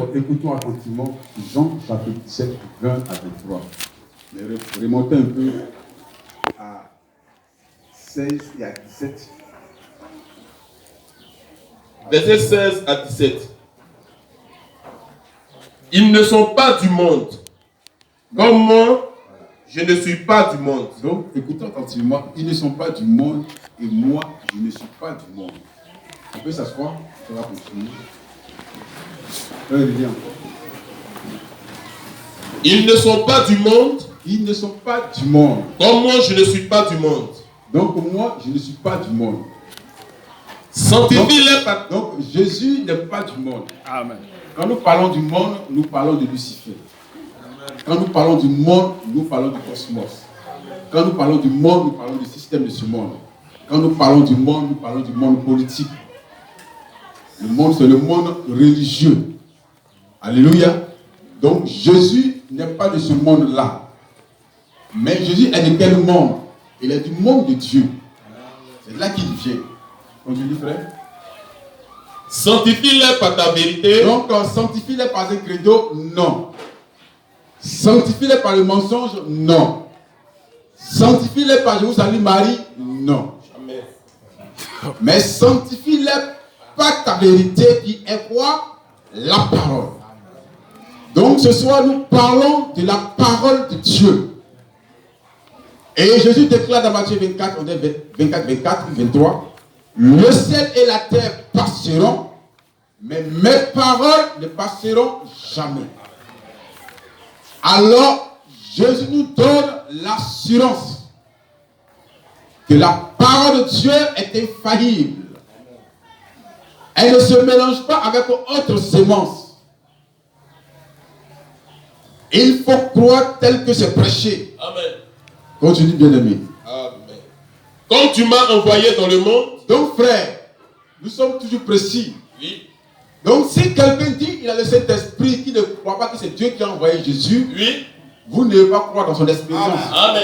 Alors, écoutons attentivement Jean chapitre 7, 20 à 23. Mais remontez un peu à 16 et à 17. Versets 16 à 17. Ils ne sont pas du monde. Comme moi, je ne suis pas du monde. Donc, écoutons attentivement. Ils ne sont pas du monde et moi, je ne suis pas du monde. On peut s'asseoir, ça va continuer. Ils ne sont pas du monde. Ils ne sont pas du monde. Comme moi, je ne suis pas du monde. Donc, moi, je ne suis pas du monde. Sanctifie-les par... Donc, Jésus n'est pas du monde. Amen. Quand nous parlons du monde, nous parlons de Lucifer. Quand nous parlons du monde, nous parlons du cosmos. Quand nous parlons du monde, nous parlons du système de ce monde. Quand nous parlons du monde, nous parlons du monde politique. Le monde, c'est le monde religieux. Alléluia. Donc, Jésus n'est pas de ce monde-là. Mais Jésus est de quel monde? Il est du monde de Dieu. C'est là qu'il vient. Continue, frère. Sanctifie-les par ta vérité. Donc, sanctifie-les par un credo? Non. Sanctifie-les par le mensonge? Non. Sanctifie-les par Jérusalem Marie? Non. Jamais. Mais sanctifie-les par ta vérité qui est quoi? La parole. Donc ce soir nous parlons de la parole de Dieu. Et Jésus déclare dans Matthieu 24, on est 24, 24, 23. Le ciel et la terre passeront, mais mes paroles ne passeront jamais. Alors Jésus nous donne l'assurance que la parole de Dieu est infaillible. Elle ne se mélange pas avec autre sémence. Il faut croire tel que c'est prêché. Amen. Continue, bien-aimé. Amen. Comme tu m'as envoyé dans le monde. Donc, frère, nous sommes toujours précis. Oui. Donc, si quelqu'un dit qu'il a le Saint-Esprit, qui ne croit pas que c'est Dieu qui a envoyé Jésus, Oui. vous ne devez pas croire dans son expérience. Amen.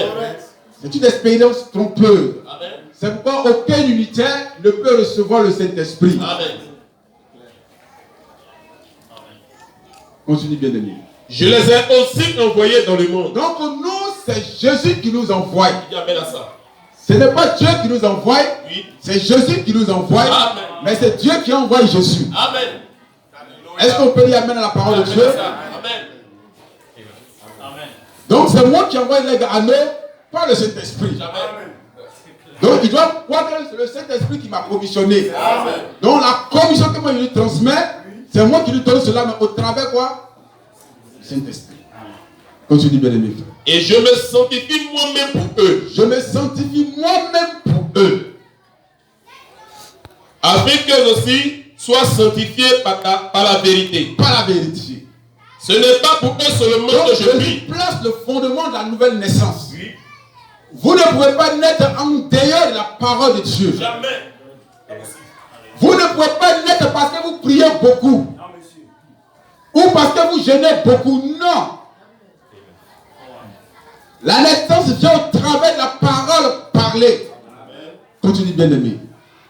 C'est une expérience trompeuse. Amen. C'est pourquoi aucun unitaire ne peut recevoir le Saint-Esprit. Amen. Continue, bien-aimé. Je les ai aussi envoyés dans le monde. Donc, nous, c'est Jésus qui nous envoie. Dis amen à ça. Ce n'est pas Dieu qui nous envoie, Oui. c'est Jésus qui nous envoie, Amen. mais c'est Dieu qui envoie Jésus. Amen. Est-ce qu'on peut dire amen à la parole de Dieu? Amen. Amen. Donc c'est moi qui envoie les gars à nous, pas le Saint-Esprit. Amen. Donc il doit croire que c'est le Saint-Esprit qui m'a commissionné. Amen. Donc la commission que moi je lui transmets, c'est moi qui lui donne cela, mais au travers quoi? Le Saint-Esprit. Continue, bien-aimé. Et je me sanctifie moi-même pour eux. Je me sanctifie moi-même pour eux. Afin qu'eux aussi soient sanctifiés par la vérité. Par la vérité. Ce n'est pas pour eux seulement Donc que je je prie. place le fondement de la nouvelle naissance. Oui. Vous ne pouvez pas naître en dehors de la parole de Dieu. Jamais. Vous ne pouvez pas naître parce que vous priez beaucoup. Ou parce que vous jeûnez beaucoup. Non. La naissance vient au travers de la parole parlée. Continue, bien-aimé.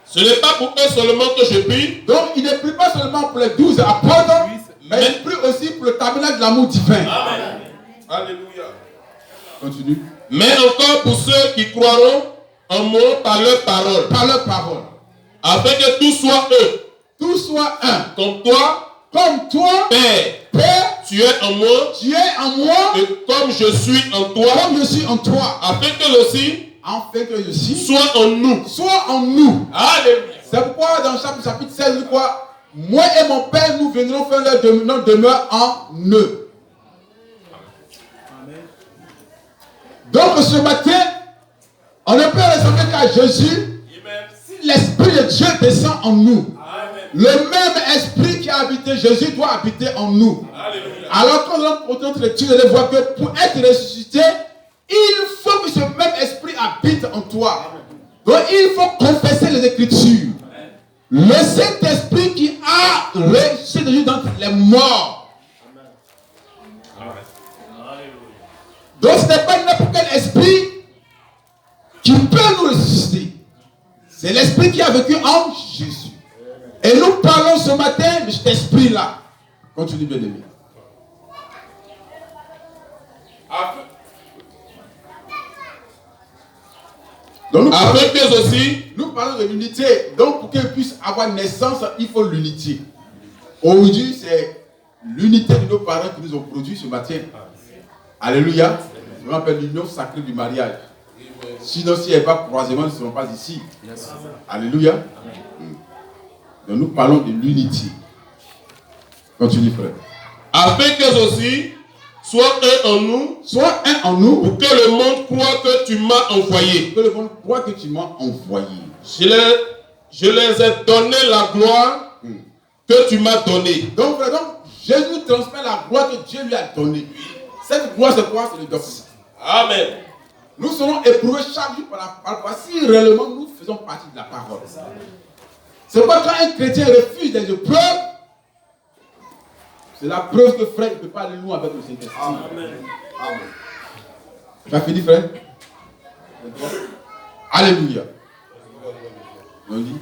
Ce n'est pas pour eux seulement que je prie. Donc il ne prie pas seulement pour les 12 apôtres, mais il prie aussi pour le tabernacle de l'amour divin. Amen. Alléluia. Continue. Mais encore pour ceux qui croiront en moi par leur parole. Par leur parole. Afin que tout soit eux. Tout soit un. Comme toi, Comme toi, Père, Père, tu es en moi. tu es en moi, Et comme je suis en toi. comme je suis en toi. Afin que aussi Afin que je suis, soit en nous. soit en nous. Alléluia. C'est pourquoi dans chapitre 16, il dit quoi? Moi et mon Père, nous viendrons faire notre demeure en eux. Donc ce matin, on ne peut ressembler qu'à Jésus si l'Esprit de Dieu descend en nous. Le même esprit qui a habité Jésus doit habiter en nous. Alléluia. Alors quand on entend notre étude, on voit que pour être ressuscité, il faut que ce même esprit habite en toi. Donc il faut confesser les Écritures. Le Saint-Esprit qui a ressuscité Jésus d'entre les morts. Donc ce n'est pas n'importe quel esprit qui peut nous ressusciter. C'est l'esprit qui a vécu en Jésus. Et nous parlons ce matin de cet esprit-là. Continue, bien-aimé. Donc, Afin que aussi, nous parlons de l'unité. Donc, pour qu'elle puisse avoir naissance, il faut l'unité. Aujourd'hui, c'est l'unité de nos parents qui nous ont produit ce matin. Alléluia. On appelle l'union sacrée du mariage. Sinon, s'il n'y avait pas de croisement, nous ne serons pas ici. Alléluia. Donc, nous parlons de l'unité. Continue, frère. afin que aussi, sois un en nous, Sois un en nous, pour que le monde croit que tu m'as envoyé. que le monde croit que tu m'as envoyé. Je les ai donné la gloire que tu m'as donnée. Donc, frère, donc, Jésus transmet la gloire que Dieu lui a donnée. Cette gloire, c'est quoi? C'est le doctrine. Amen. Nous serons éprouvés chaque jour par la parole. Si réellement nous faisons partie de la parole. C'est pourquoi quand un chrétien refuse des épreuves, c'est la preuve que frère ne peut pas aller loin avec le Saint-Esprit. Amen. Amen. Tu as fini, frère? Alléluia. On dit,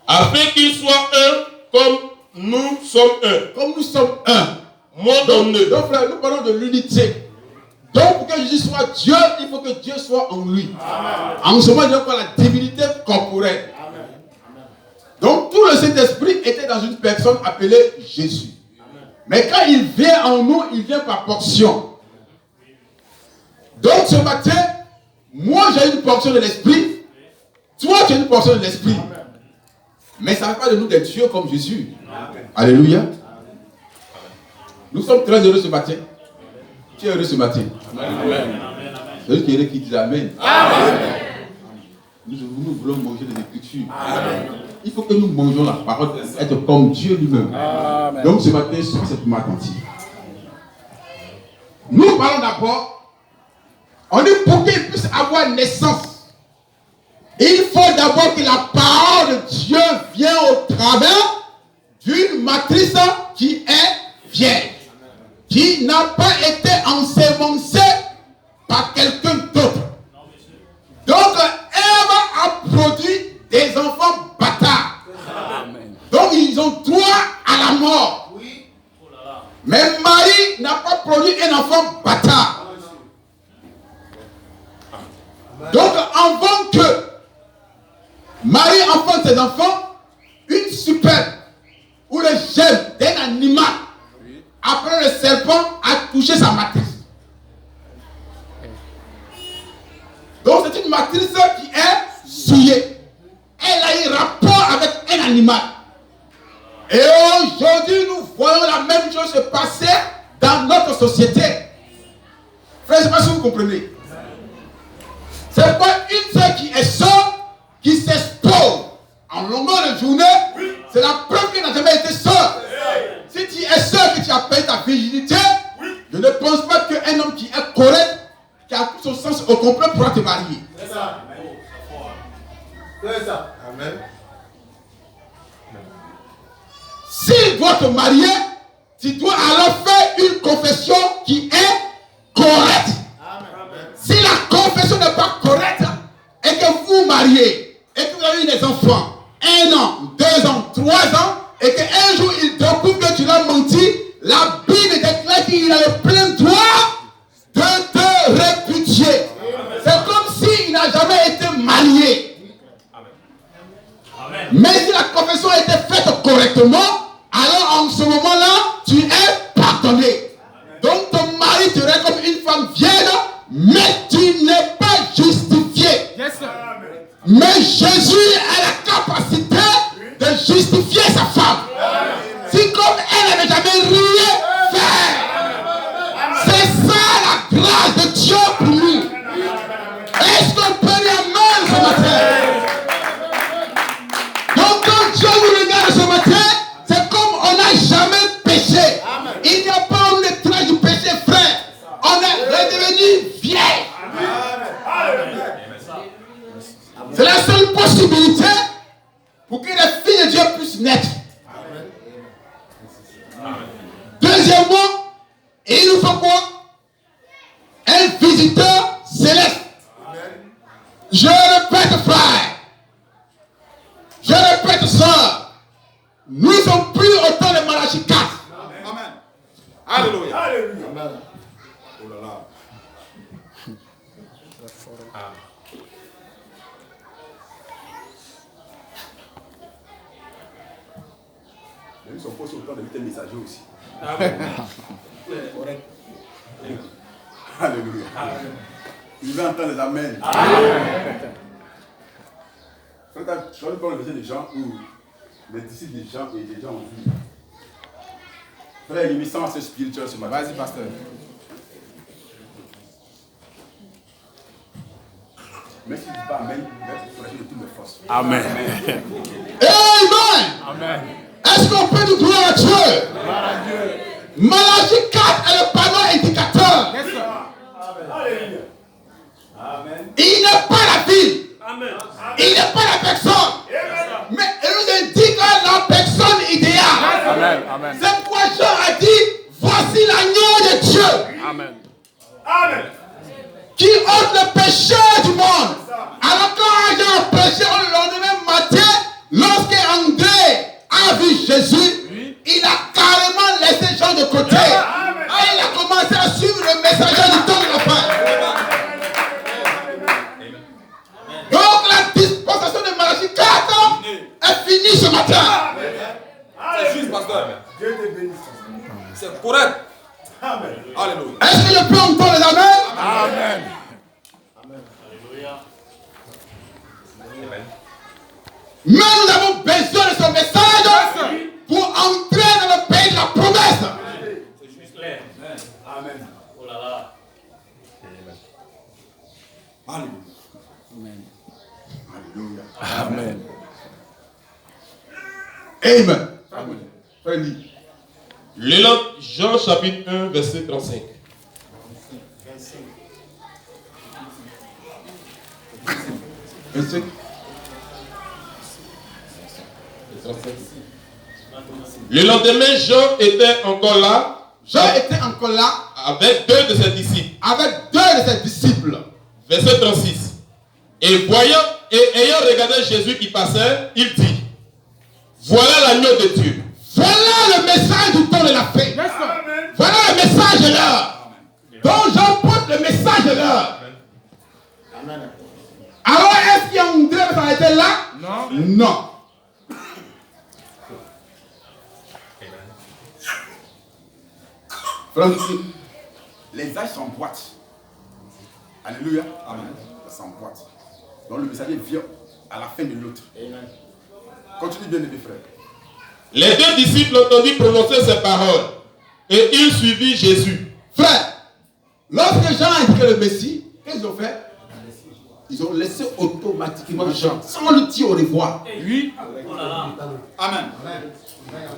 Afin qu'ils soient un comme nous sommes un. comme nous sommes un. Moi dans eux. Donc, frère, nous parlons de l'unité. Donc, pour que Jésus soit Dieu, il faut que Dieu soit en lui. Amen. En ce moment, il y a quoi? La divinité corporelle. Amen. Donc, tout le Saint-Esprit était dans une personne appelée Jésus. Amen. Mais quand il vient en nous, il vient par portion. Donc, ce matin, moi, j'ai une portion de l'Esprit. Toi, tu as une portion de l'Esprit. Mais ça ne fait pas de nous des dieux comme Jésus. Amen. Alléluia. Amen. Nous sommes très heureux ce matin. Tu es heureux ce matin? Amen. C'est lui qui est heureux qui dit Amen. Amen. Nous voulons manger les Écritures. Amen. Il faut que nous mangeons la parole, être comme Dieu lui-même. Amen. Donc ce matin, sois simplement attentif. Nous parlons d'abord, on dit pour qu'il puisse avoir naissance, il faut d'abord que la parole de Dieu vienne au travers d'une matrice qui est vierge, qui n'a pas été ensemencée par quelqu'un d'autre. Donc, Ève a produit des enfants bâtards. Donc, ils ont droit à la mort. Mais Marie n'a pas produit un enfant bâtard. Donc, avant que Marie enfante ses enfants, une superbe ou le germe d'un animal, après le serpent a touché sa matrice. Donc c'est une matrice qui est souillée. Elle a eu rapport avec un animal. Et aujourd'hui nous voyons la même chose se passer dans notre société. Frère, je ne sais pas si vous comprenez. C'est pas une sœur qui est sœur qui s'expose en longueur de journée. C'est la preuve qu'elle n'a jamais été sœur. Si tu es sœur que tu as payé ta virginité, je ne pense pas qu'un homme qui est correct, qui a tout son sens au complet, pourra te marier. C'est ça. C'est ça. Amen. S'il doit te marier, tu dois alors faire une confession qui est correcte. Amen. Si la confession n'est pas correcte, et que vous mariez, et que vous avez eu des enfants, 1 an, 2 ans, 3 ans, et qu'un jour il découvre que tu l'as menti, la Bible déclare qu'il a le plein droit de te répudier. C'est comme s'il n'a jamais été marié. Amen. Mais si la confession a été faite correctement, alors en ce moment-là, tu es pardonné. Donc ton mari te regarde comme une femme vierge, mais tu n'es pas justifié. Yes, mais Jésus a la capacité de justifier sa femme. Si comme elle n'avait jamais rien fait, c'est ça la grâce de Dieu pour nous. Est-ce qu'on peut dire amen ce matin? Donc quand Dieu nous regarde ce matin, c'est comme on n'a jamais péché. Il n'y a pas une trace du péché, frère. On est redevenu vieil. C'est la seule possibilité pour que les filles de Dieu puissent naître. Deuxièmement, il nous faut quoi? Un visiteur céleste. Je répète, frère. Je répète, soeur. Nous ne sommes plus au temps de Malachie 4. Alléluia. Alléluia. Amen. Oh là là. Ils sont pas sur le temps de mettre un messager aussi. Correct. Alléluia. Il va entendre les amens. Je vais prendre le verset des gens où les disciples des gens et des gens ont vu. Frère, il me semble assez spirituel ce matin. Vas-y, pasteur. Mais si tu dis pas Amen, il faut lâcher de toutes mes forces. Amen. Amen. Amen. Est-ce qu'on peut nous gloire à Dieu? Gloire à Dieu. Malachie 4 est le panneau indicateur. Yes, sir. Alléluia. Amen. Il n'est pas la ville. Amen. Il n'est pas la personne. Mais il nous indique la personne idéale. Amen. Amen. C'est pourquoi Jean a dit, voici l'agneau de Dieu Amen. Amen. qui ôte le péché du monde. Alors quand Jean a prêché le lendemain matin, lorsque André a vu Jésus, il a carrément laissé Jean de côté. Et il a commencé à suivre le messager du temps de la fin. Donc la dispensation de Malachie 4 est finie ce matin. C'est juste, pasteur. Dieu te bénisse. C'est correct. Amen. Alléluia. Est-ce que je peux entendre les amens? Amen. Alléluia. Mais nous avons besoin de ce message pour entrer dans le pays de la promesse. C'est juste clair. Amen. Oh là là. Alléluia. Amen. Amen. Amen. Frère, lis. Jean chapitre 1, verset 35. Verset. Le lendemain, Jean était encore là Jean était encore là avec deux de ses disciples. avec deux de ses disciples. Verset 36. Et voyant et ayant regardé Jésus qui passait, il dit, voilà l'agneau de Dieu. Voilà le message du temps de la fin. Voilà le message de l'heure. Donc Jean porte le message de l'heure. Alors est-ce qu'André va être là? Non. Non. Francis, les âges s'emboîtent. Alléluia. Amen. Ça s'emboîte. Donc le messager vient à la fin de l'autre. Continue bien, les frères. Les deux disciples entendit prononcer ces paroles et ils suivirent Jésus. Frère, lorsque Jean a indiqué le Messie, qu'est-ce qu'ils ont fait? Ils ont laissé automatiquement Jean, sans le dire au revoir. Oui. Oh là là. Amen.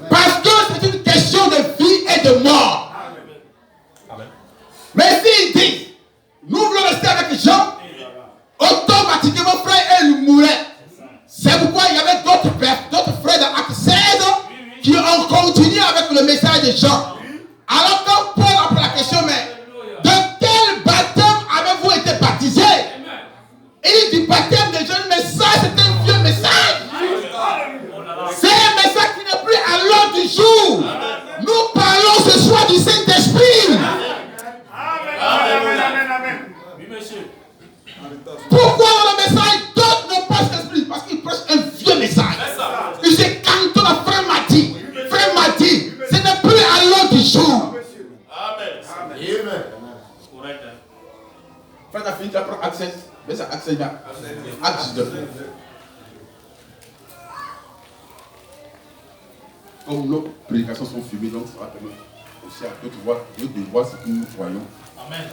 Parce que c'est une question de vie et de mort. Mais s'il dit, nous voulons rester avec Jean, automatiquement, frère, il mourrait. C'est pourquoi il y avait d'autres frères dans Acte 16 qui ont continué avec le message de Jean. Alors quand Paul a pris la question, mais de quel baptême avez-vous été baptisé? Il dit baptême de Jean, mais ça c'est un vieux message. C'est un message qui n'est plus à l'ordre du jour. Nous parlons ce soir du Saint-Esprit. Oui, monsieur. Pourquoi dans le message d'autres n'ont pas cet esprit? Parce qu'ils prêchent un vieux message. Ils se cantonne à frère Mati. Frère Mati, ce n'est plus à l'ordre du jour. Amen. Correct. Frère, t'as fini, tu apprends Acte 16. Mais c'est Acte 16 là. Acte 19. Comme nos prédications sont filmées, donc ça va permettre aussi à d'autres de voir ce que nous voyons. Amen.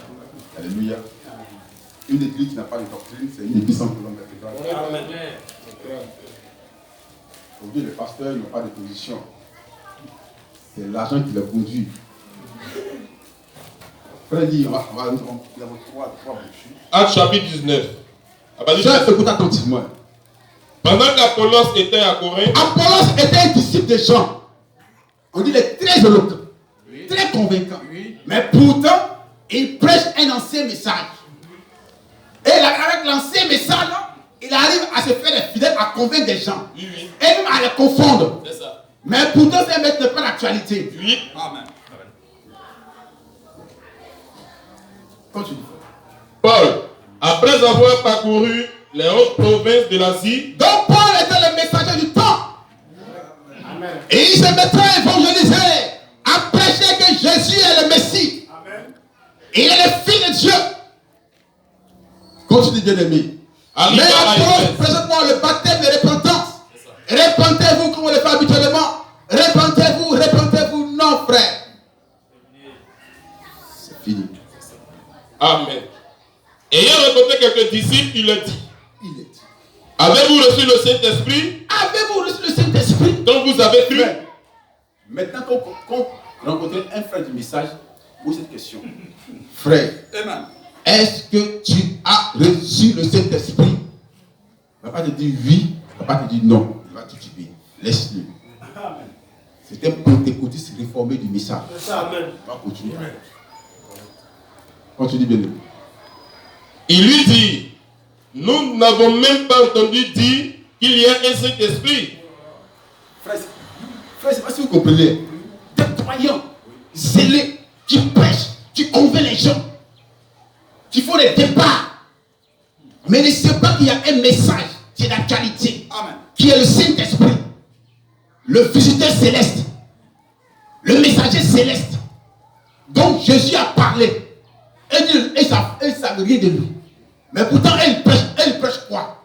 Alléluia. Une église qui n'a pas de doctrine, c'est une église sans colonne vertébrale. Amen. Aujourd'hui, les pasteurs n'ont pas de position. C'est l'argent qui les conduit. Frère dit, nous avons trois brochures. Acte chapitre 19. À partir Jean, de- écoute attentivement. Pendant qu'Apollos était à Corinthe, Apollos était un disciple de Jean. On dit qu'il est très éloquent, très convaincant. Mais pourtant, il prêche un ancien message. Et là, avec l'ancien message, il arrive à se faire des fidèles, à convaincre des gens. oui, Et même à les confondre. c'est ça. Mais pourtant, c'est un maître de pas l'actualité. Oui, Amen. Continue. Paul, après avoir parcouru les hautes provinces de l'Asie, Donc Paul était le messager du temps. Et il se mettait à évangéliser, à prêcher que Jésus est le Messie. Il est le Fils de Dieu. Continue, bien-aimé. Mais approche présentement le baptême de repentance. Repentez-vous comme on le fait habituellement. Repentez-vous, repentez-vous. Non, frère. C'est fini. Amen. Ayant rencontré quelques disciples, il leur dit, Il est dit. avez-vous reçu le Saint-Esprit Avez-vous reçu le Saint-Esprit? dont vous avez cru? Maintenant qu'on rencontre un frère du message, pose cette question. Frère, Amen. est-ce que tu as reçu le Saint-Esprit? Il ne va pas te dire oui, il ne va pas te dire non. Il va te dire oui. Laisse-le. C'est un pentecôtiste réformé du message. Amen. On va continuer. Continue bien. Il lui dit, nous n'avons même pas entendu dire qu'il y a un Saint-Esprit. Frère, je ne sais pas si vous comprenez. Des croyants zélés qui prêchent, qui convainquent les gens, qui font des débats. Mais ne savent pas qu'il y a un message qui est d'actualité, Amen. qui est le Saint-Esprit, le visiteur céleste, le messager céleste. Donc Jésus a parlé. Et ça ne savent rien de lui. Mais pourtant, elle prêche quoi?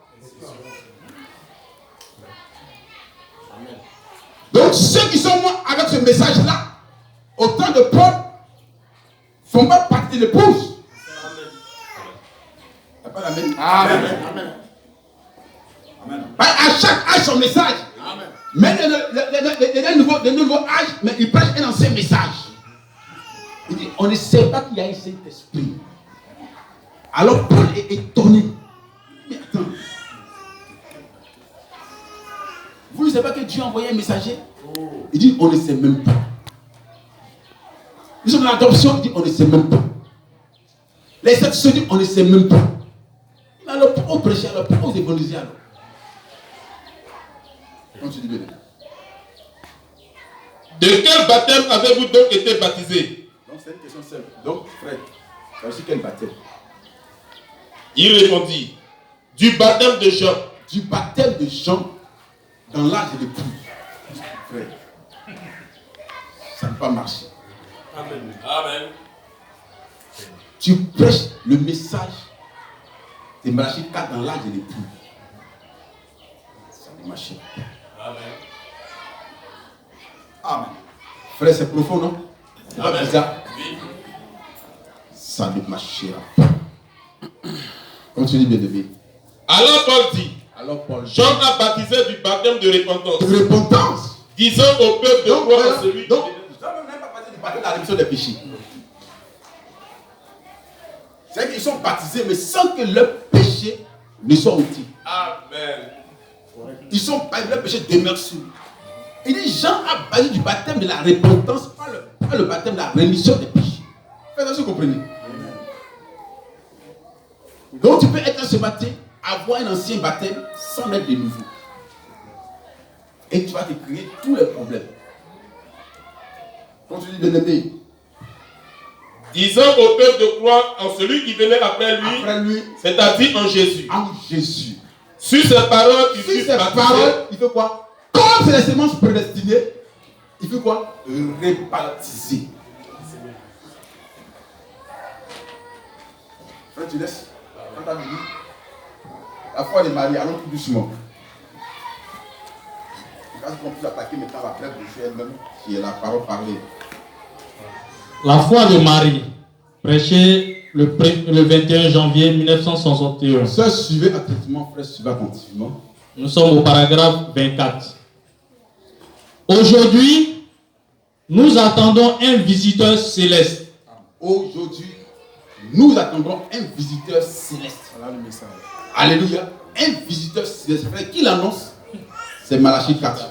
Donc ceux qui sont morts avec ce message-là, au temps de Paul, ne font pas partie de l'épouse. Il n'y a pas la même. Amen. Amen. À chaque âge son message. Amen. Mais le nouveau âge, mais il prêche un ancien message. Il dit, on ne sait pas qu'il y a un Saint-Esprit. Alors Paul est étonné. Mais attends. Vous ne savez pas que Dieu a envoyé un messager? Il dit, on ne sait même pas. Nous sommes dans l'adoption, il dit, on ne sait même pas. Les sectes disent, on ne sait même pas. Mais alors pourquoi prêcher alors? Pourquoi vous évangéliser alors? Continue bien. De quel baptême avez-vous donc été baptisé? Donc c'est une question simple. Donc, frère, tu as reçu quel baptême? Il répondit, du baptême de Jean. Du baptême de Jean dans l'âge de l'épouse. Frère, ça ne peut pas marcher. Amen. Amen. Tu prêches le message de Malachie 4 dans l'âge de l'épouse. Ça ne marche pas. Amen. Amen. Frère, c'est profond, non? C'est pas Amen. bizarre. Oui. Ça ne marchera pas. Continue bien de. Alors Paul dit, Alors Paul, Jean a baptisé du baptême de repentance, de repentance. disant au peuple de Donc, croire voilà. en celui qui Donc, est- Jean n'a même pas parlé du baptême de la rémission des péchés. C'est qu'ils sont baptisés, mais sans que leurs péchés ne soient ôtés. Amen. Ils sont baptisés, leurs péchés demeurent sur eux. Il dit, Jean a baptisé du baptême de la repentance, pas le baptême de la rémission des péchés. Faites attention, vous comprenez. Donc tu peux être ce matin, avoir un ancien baptême sans être de nouveau. Et tu vas te créer tous les problèmes. Continue bien aimé. Disant au peuple de croire en celui qui venait après lui, c'est-à-dire en Jésus. En Jésus. Sur ces paroles, il Sur fut ces baptisé. paroles, il fait quoi? Comme c'est les semences prédestinées, il fait quoi? Rebaptiser. Frère, tu laisses. Quand tu as vu la foi des maris, allons tout doucement. Quand on peut attaquer maintenant la brève de Dieu elle-même, qui est la parole parlée. La foi de Marie, prêchée le 21 janvier 1971. Sœurs, suivez attentivement, frère, suivez attentivement. Nous sommes au paragraphe 24. Aujourd'hui, nous attendons un visiteur céleste. Aujourd'hui, nous attendons un visiteur céleste. Voilà le message. Alléluia. Un visiteur céleste. Frère, qui l'annonce? C'est Malachie 4.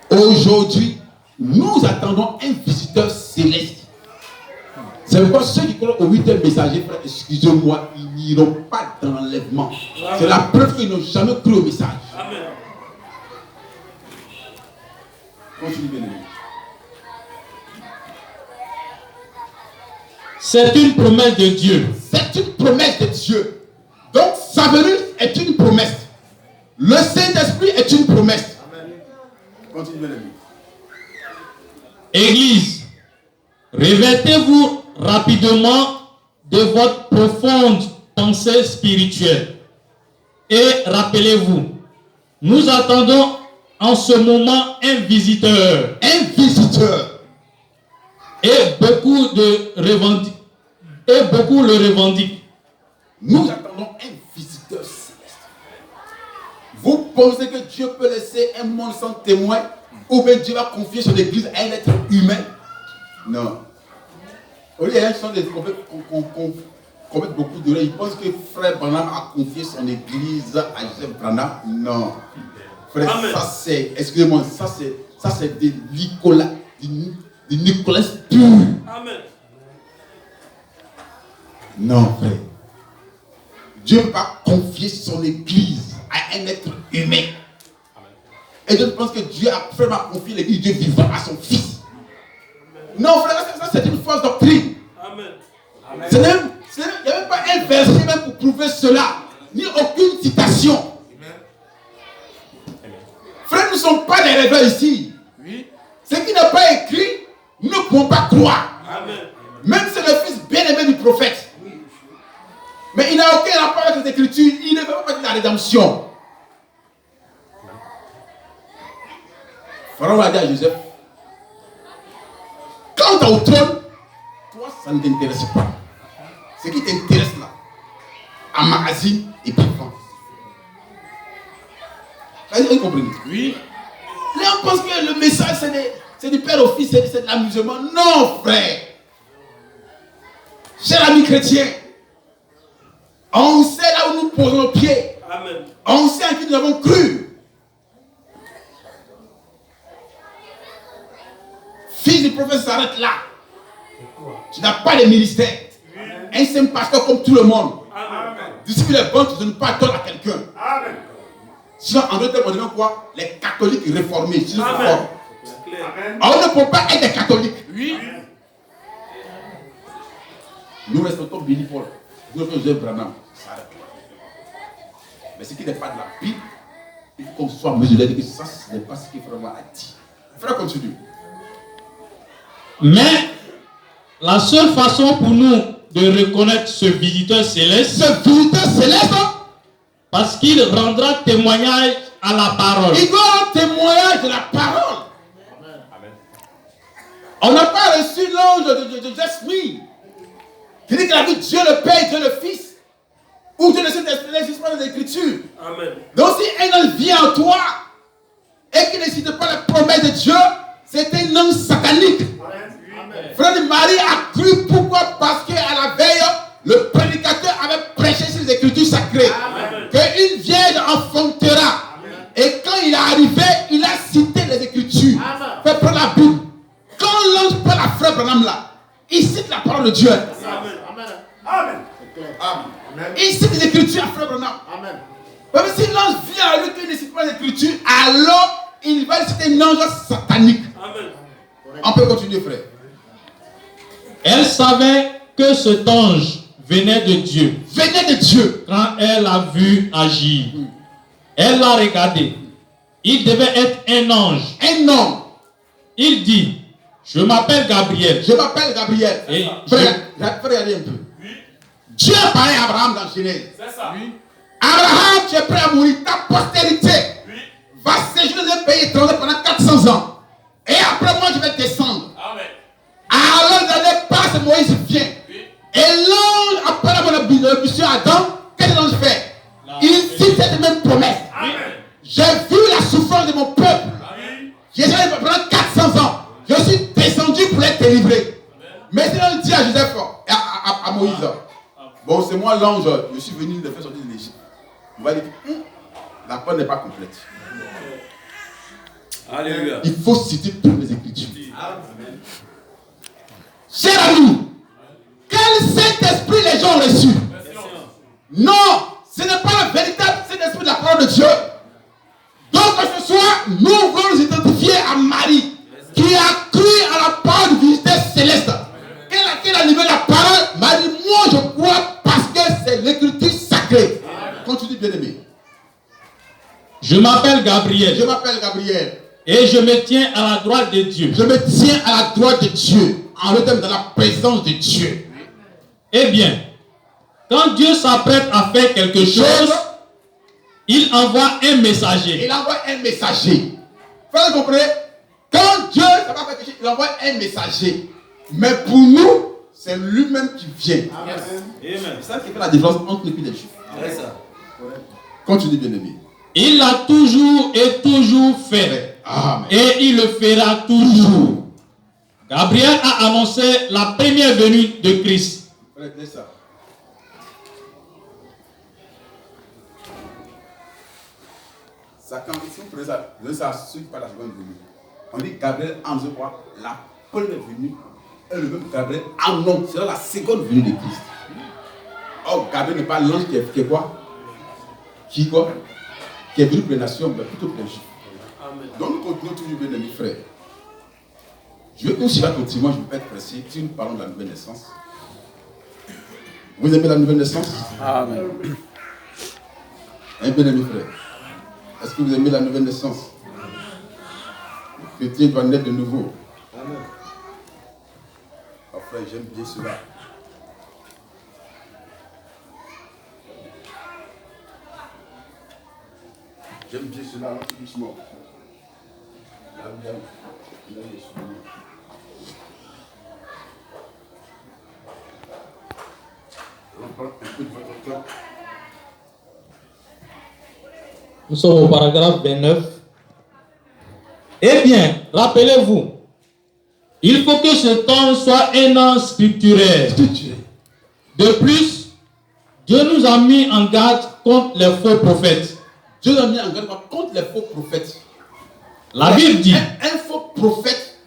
Aujourd'hui, nous attendons un visiteur céleste. C'est pourquoi ceux qui croient au 8e messager, frère, excusez-moi, ils n'iront pas dans l'enlèvement. C'est la preuve qu'ils n'ont jamais cru au message. Amen. Continue bien. C'est une promesse de Dieu. C'est une promesse de Dieu. Donc sa venue est une promesse. Le Saint-Esprit est une promesse. Amen. Continue, bien aimé. Église, revêtez-vous rapidement de votre profonde pensée spirituelle. Et rappelez-vous, nous attendons en ce moment un visiteur. Un visiteur. Et beaucoup le revendiquent. Nous attendons un visiteur céleste. Vous pensez que Dieu peut laisser un monde sans témoin? Ou bien Dieu va confier son église à un être humain? Non. Il y a un chant qu'on met beaucoup de l'œil. Il pense que frère Branham a confié son église à Joseph Branham. Non. Frère, Amen. ça c'est, excusez-moi, ça c'est de Nicolas, de Nicolas pur. Amen. Non, frère. Dieu ne peut pas confier son église à un être humain. Et je pense que Dieu a vraiment confié l'église de Dieu vivant à son fils. Non, frère, ça c'est une fausse doctrine. Amen. Il n'y a même pas un verset même pour prouver cela, ni aucune citation. Frère, nous ne sommes pas des rêveurs ici. Oui. Ce qui n'est pas écrit, nous ne pouvons pas croire. Amen. Même c'est le fils bien-aimé du prophète. Mais il n'a aucun rapport avec les Écritures. Il ne veut pas parler de la rédemption. Pharaon a dit à Joseph, quand tu es au trône, toi, ça ne t'intéresse pas. Ce qui t'intéresse là, emmagasine et puis vends. Vous avez compris? Oui. Là, on pense que le message, c'est du père au fils, c'est de l'amusement. Non, frère. Cher ami chrétien, on sait là où nous posons nos pieds. Amen. On sait à qui nous avons cru. Fils du prophète s'arrête là. Tu n'as pas de ministère. Un simple pasteur comme tout le monde. Amen. Disciple est bon, tu ne donnes pas tort à quelqu'un. Amen. Sinon, en d'autres termes, on devient quoi? Les catholiques réformés. Si Amen. Amen. on ne peut pas être des catholiques. Oui. Nous respectons Billy Paul. Nous respectons Joseph Branham. Ça arrête là. Mais ce qui n'est pas de la Bible, il faut qu'on soit mesuré de que ça, ce n'est pas ce qu'il vraiment a dit. Frère, continue. Mais la seule façon pour nous de reconnaître ce visiteur céleste, Ce visiteur céleste, parce qu'il rendra témoignage à la parole. il doit rendre témoignage de la parole. On n'a pas reçu l'ange de Jasmine qui dit qu'il a vu Dieu le Père, Dieu le Fils, ou Dieu le Saint-Esprit, n'existe pas dans l'Écriture. Amen. Donc si un ange vient en toi et qu'il ne cite pas la promesse de Dieu, c'est un ange satanique. Frère Marie a cru, pourquoi? Parce qu'à la veille, le prédicateur avait prêché sur les Écritures sacrées qu'une vierge enfantera. Et quand il est arrivé, il a cité les Écritures. Fait prendre la Bible. Quand l'ange prend la frère Branham là, il cite la parole de Dieu. Amen. Amen. Il cite les Écritures à frère Branham. Amen. Même si l'ange vient à lui qui ne cite pas les Écritures, alors il va citer un ange satanique. Amen. On peut continuer, frère. Elle savait que cet ange venait de Dieu Venez de Dieu. quand elle l'a vu agir. Elle l'a regardé. Il devait être un ange. Un homme. Il dit, je m'appelle Gabriel. Je m'appelle Gabriel. Et Frère, regardez un peu. Dieu a parlé à Abraham dans Genèse. C'est ça. Oui. Abraham, tu es prêt à mourir. Ta postérité va séjourner dans un pays étranger pendant 400 ans. Et après moi, je vais descendre. Amen. Alors, l'année passe, Moïse vient. Et l'ange appelle le monsieur Adam. Qu'est-ce que l'ange fait? Il cite cette même promesse. Amen. J'ai vu la souffrance de mon peuple. Amen. J'ai été pendant 400 ans. Je suis descendu pour les délivrer. Mais c'est l'ange dit à Joseph, à Moïse. Bon, c'est moi l'ange, je suis venu le faire sortir de l'Égypte. Il va dire, la parole n'est pas complète. Alléluia. Il faut citer toutes les Écritures. Chers amis, quel Saint-Esprit les gens ont reçu? Non, ce n'est pas le véritable Saint-Esprit de la parole de Dieu. Donc ce soir, nous voulons nous identifier à Marie, qui a cru à la parole du visiteur céleste. Qu'elle a livré la parole Je m'appelle Gabriel. Je m'appelle Gabriel. Et je me tiens à la droite de Dieu. Je me tiens à la droite de Dieu. En le terme, dans la présence de Dieu. Eh bien, quand Dieu s'apprête à faire quelque chose, il envoie un messager. Il envoie un messager. Vous comprenez? Quand Dieu s'apprête à faire quelque chose, il envoie un messager. Mais pour nous, c'est lui-même qui vient. Amen. C'est ça qui fait la différence entre nous et les Juifs. Continue, bien-aimé. Il l'a toujours et toujours fait. Amen. Et il le fera toujours. Gabriel a annoncé la première venue de Christ. Regardez ça. Ça, quand si vous prenez ça, vous ça ceux qui parlent la seconde venue. On dit Gabriel annonce quoi? La première venue. Et le même Gabriel annoncera la seconde venue de Christ. Or, Gabriel n'est pas l'ange qui est quoi? Qui quoi? Qui est venu pour les nations, mais plutôt pour les Juifs. Donc nous continuons toujours, bien amis frères. Je veux que si là continuer, je ne vais pas être pressé. Si nous parlons de la nouvelle naissance. Vous aimez la nouvelle naissance? Amen. Bien amis frères. Est-ce que vous aimez la nouvelle naissance? Le chrétien doit naître de nouveau. Amen. Oh frère, j'aime bien cela. J'aime bien cela, alors tout doucement. Là, bien. Là, les souvenirs. On prend un peu de votre cœur. Nous sommes au paragraphe 29. Eh bien, rappelez-vous, il faut que ce temps soit un an scripturaire. De plus, Dieu nous a mis en garde contre les faux prophètes. Dieu nous a mis en garde contre les faux prophètes. La Bible dit, un faux prophète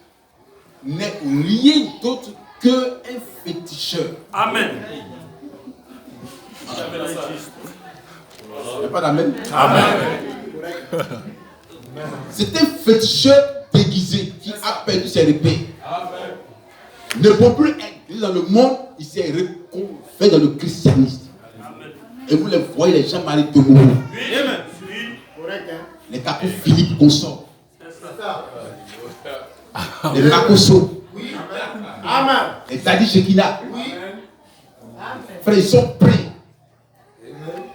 n'est rien d'autre qu'un féticheur. Amen. Il n'y a pas d'amen? Amen. C'est un féticheur déguisé qui a perdu ses repères. Ne peut plus être dans le monde, il s'est reconverti dans le christianisme. Et vous les voyez, les gens mariés de mourir. Les capous Philippe consorts. Les Makoso. Les Dadi Shekina. Frère, ils sont prêts.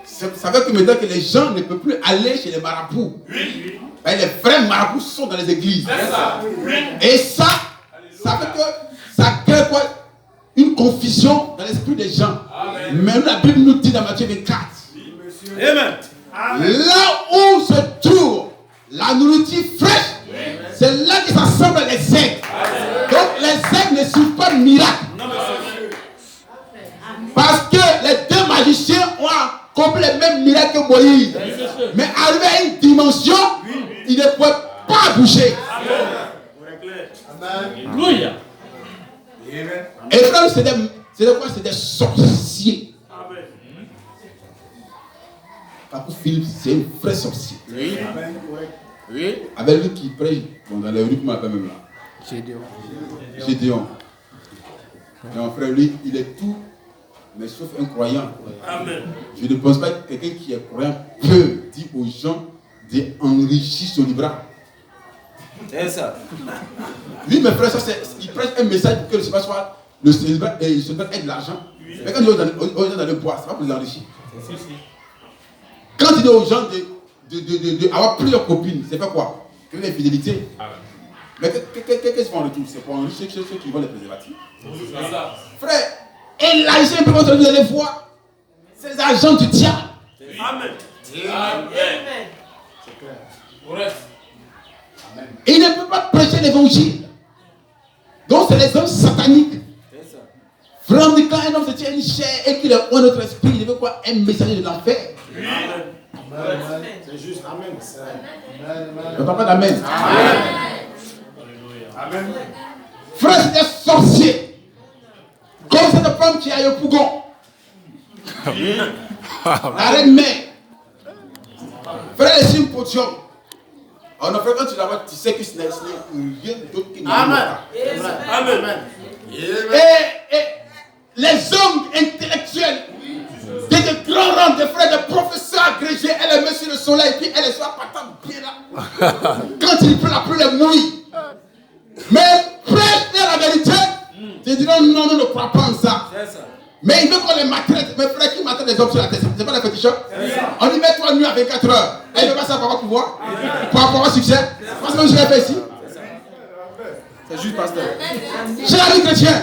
Ça veut dire que les gens ne peuvent plus aller chez les marabouts. Les vrais marabouts sont dans les églises. Et ça fait que ça crée quoi? Une confusion dans l'esprit des gens. Même la Bible nous dit dans Matthieu 24. Amen. Là où se trouve la nourriture fraîche, c'est là que s'assemblent les aigles. Donc les aigles ne suivent pas de miracle. Parce que les deux magiciens ont accompli les mêmes miracles que Moïse. Mais arrivé à une dimension, ils ne pouvaient pas bouger. Alléluia. Et frère, c'est quoi? C'est des sorciers. Papa Philippe, c'est un vrai sorcier. Oui. Avec lui qui prêche, dans les rues, comment on l'appelle même là? Gédéon. Et mon frère, lui, il est tout, mais sauf un croyant. Amen. Je ne pense pas que quelqu'un qui est croyant peut dire aux gens d'enrichir son libra. C'est ça. Lui, mes frères, il prêche un message pour que le célibat soit le célibat et le célibat ait de l'argent. Mais quand il est dans le bois, c'est pas pour les enrichir. Quand il dit aux gens d'avoir plusieurs copines, c'est pas quoi? Que l'infidélité. Mais qu'est-ce qu'ils font en retour? C'est pour enrichir ceux qui vont les préservatifs. Frère, et l'argent, un peu quand vous allez voir, c'est les agents du diable. Amen. C'est clair. Correct. Et il ne peut pas prêcher l'évangile. Donc c'est les hommes sataniques. Frère, quand un homme se tient une chair et qu'il a un autre esprit, il veut quoi? Un messager de l'enfer. C'est juste. Amen. Je ne parle pas d'amen. Amen. Frère, c'est des sorciers. Comme cette femme qui a eu au Pougon. La reine mère. Frère, c'est un podium. On a fait quand tu la vois, tu sais que ce n'est rien d'autre que Amen. Et les hommes intellectuels, des grands rangs de frères, de professeurs agrégés, et les messieurs le sont. soleil, puis elle est sur la patate bien là. Quand il pleut, la pluie les mouille. Mais prêche la vérité. Tu dis non, ne crois pas en ça. Mais il veut qu'on les maltraite. Mes frères qui maltraitent les hommes sur la tête, c'est pas les féticheurs. On dit mets-toi nuit à 24 heures. Elle ne veut pas ça pour avoir pouvoir, pour avoir succès. Parce que je l'ai fait ici. C'est juste pasteur. Chers amis chrétiens,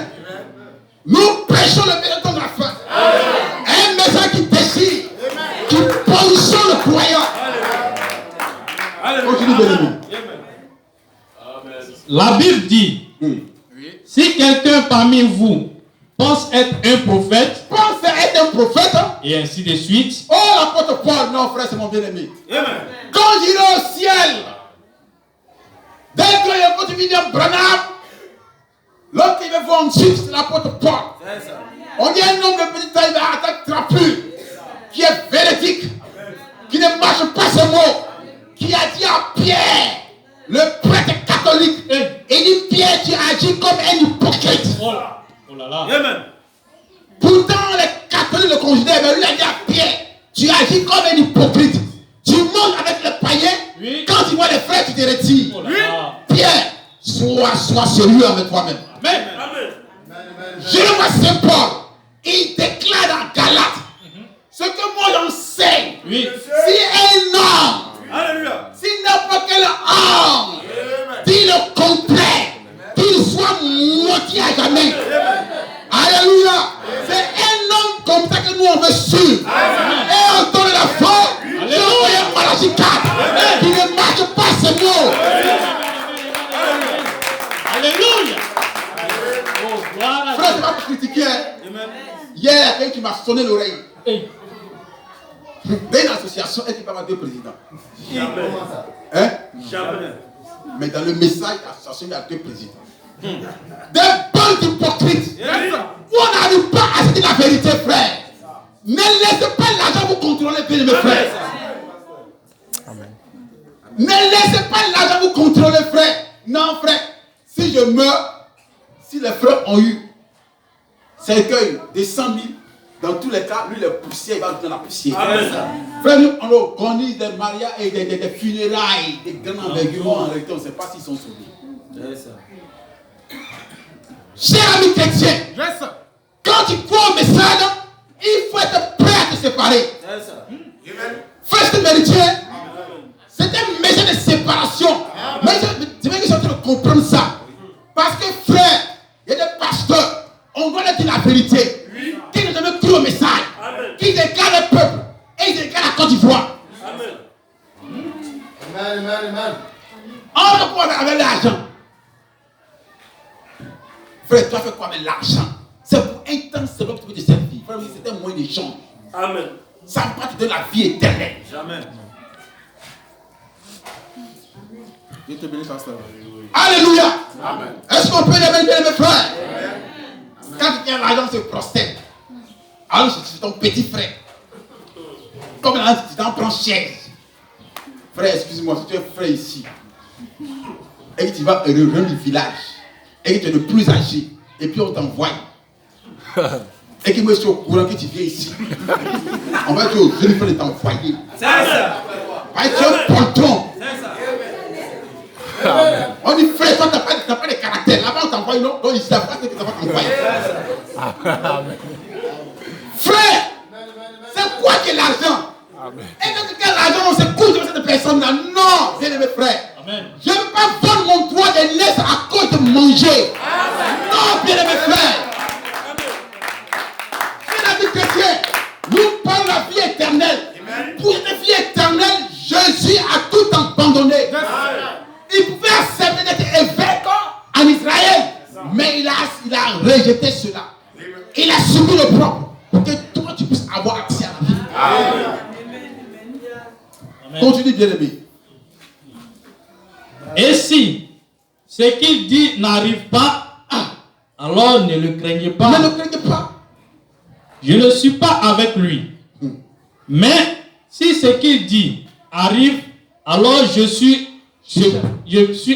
nous prêchons le mériton de la fin. Un message qui décide, qui positionne le croyant. Continue de l'aimer. La Bible dit, si quelqu'un parmi vous pense être un prophète, et ainsi de suite. Oh, l'apôtre Paul, non frère, c'est mon bien-aimé. Quand j'irai au ciel, dès que il y a un William Branham, l'autre qui va voir ensuite, c'est l'apôtre Paul. On dit un homme de petite taille, à attaque trapu, qui est véridique, qui ne marche pas ses mots, qui a dit à Pierre, le prêtre catholique, il dit Pierre, tu agis comme un hypocrite. Oh là là. Pourtant, les catholiques le considèrent, mais lui a dit à Pierre, tu agis comme un hypocrite. Tu montes avec les païens, quand tu vois les frères, tu te retires. Oh là là. Pierre, sois sérieux avec toi-même. Amen. Je le vois Saint Paul, il déclare dans Galates, ce que moi j'enseigne. Oui. Si un homme, si n'importe quel homme dit le contraire, qu'il soit moitié à jamais. Alléluia. C'est un homme comme ça que nous on veut suivre. Et on donne la foi. Je voyais Malachi 4 qui ne marche pas ce mot. Alléluia. Oh, gloire à Frère, Dieu. c'est pas pour critiquer. Hier, quelqu'un qui m'a sonné l'oreille. Hey. Dans une association, elle qui peut avoir 2 présidents. Hein? Mais dans le message, l'association, il y a 2 présidents. Des bandes hypocrites. Où on n'arrive pas à se dire la vérité, frère. Ne laissez pas l'argent vous contrôler, bien mes frères. Ne laissez pas l'argent vous contrôler, frère. Non, frère. Si je meurs, si les frères ont eu cercueil de 100 000, dans tous les cas, lui, le poussière, il va dans la poussière. Frère, nous, on organise des mariages et des funérailles, des grands envergures. En réalité, on ne sait pas s'ils sont sauvés. Chers amis chrétiens, quand tu crois au message, il faut être prêt à te séparer. Frère, c'est mérité. C'est un message de séparation. Mais je veux que je suis en train de comprendre ça. Parce que frère, il y a des pasteurs, on doit leur dire la vérité. Qui n'ont jamais cru au message. Qui déclarent le peuple. Et ils déclarent la Côte d'Ivoire. On veut quoi avec l'argent? Frère, tu as fait quoi avec l'argent? C'est pour un temps seulement que tu veux te servir. Frère, c'est un moyen d'échange. Amen. Ça ne va pas te donner la vie éternelle. Jamais. Dieu te bénisse, pasteur. Alléluia. Amen. Est-ce qu'on peut lever mes frères? Quand tu tiens l'argent, c'est prostère. Alors c'est ton petit frère. Comme là, tu t'en prends chaise. Frère, excuse-moi, si tu es frère ici, et que tu vas rejoindre le village, et que tu es le plus âgé, et puis on t'envoie, et que moi je suis au courant que tu viens ici, on va dire aux jeunes frères de t'envoyer. C'est ça. Parce que tu es un patron. C'est ça. On dit frère, toi t'as pas de caractère. Là-bas on t'envoie, non? Donc ils savent pas ce que tu vas t'envoyer. Frère, c'est quoi que l'argent? Et quand l'argent, on se couche de cette personne-là. Non, bien aimé frère. Je ne veux pas vendre mon droit de naissance à cause de manger. Non, bien aimé frère. C'est la vie chrétienne. Nous parlons la vie éternelle. Pour cette vie éternelle, Jésus a tout abandonné. Il pouvait accepter d'être évêque en Israël, mais il a rejeté cela. Il a subi le propre pour que toi tu puisses avoir accès à la vie. Amen. Continue, bien-aimé. Et si ce qu'il dit n'arrive pas, alors ne le craignez pas. Ne le craignez pas. Je ne suis pas avec lui. Mais si ce qu'il dit arrive, alors je suis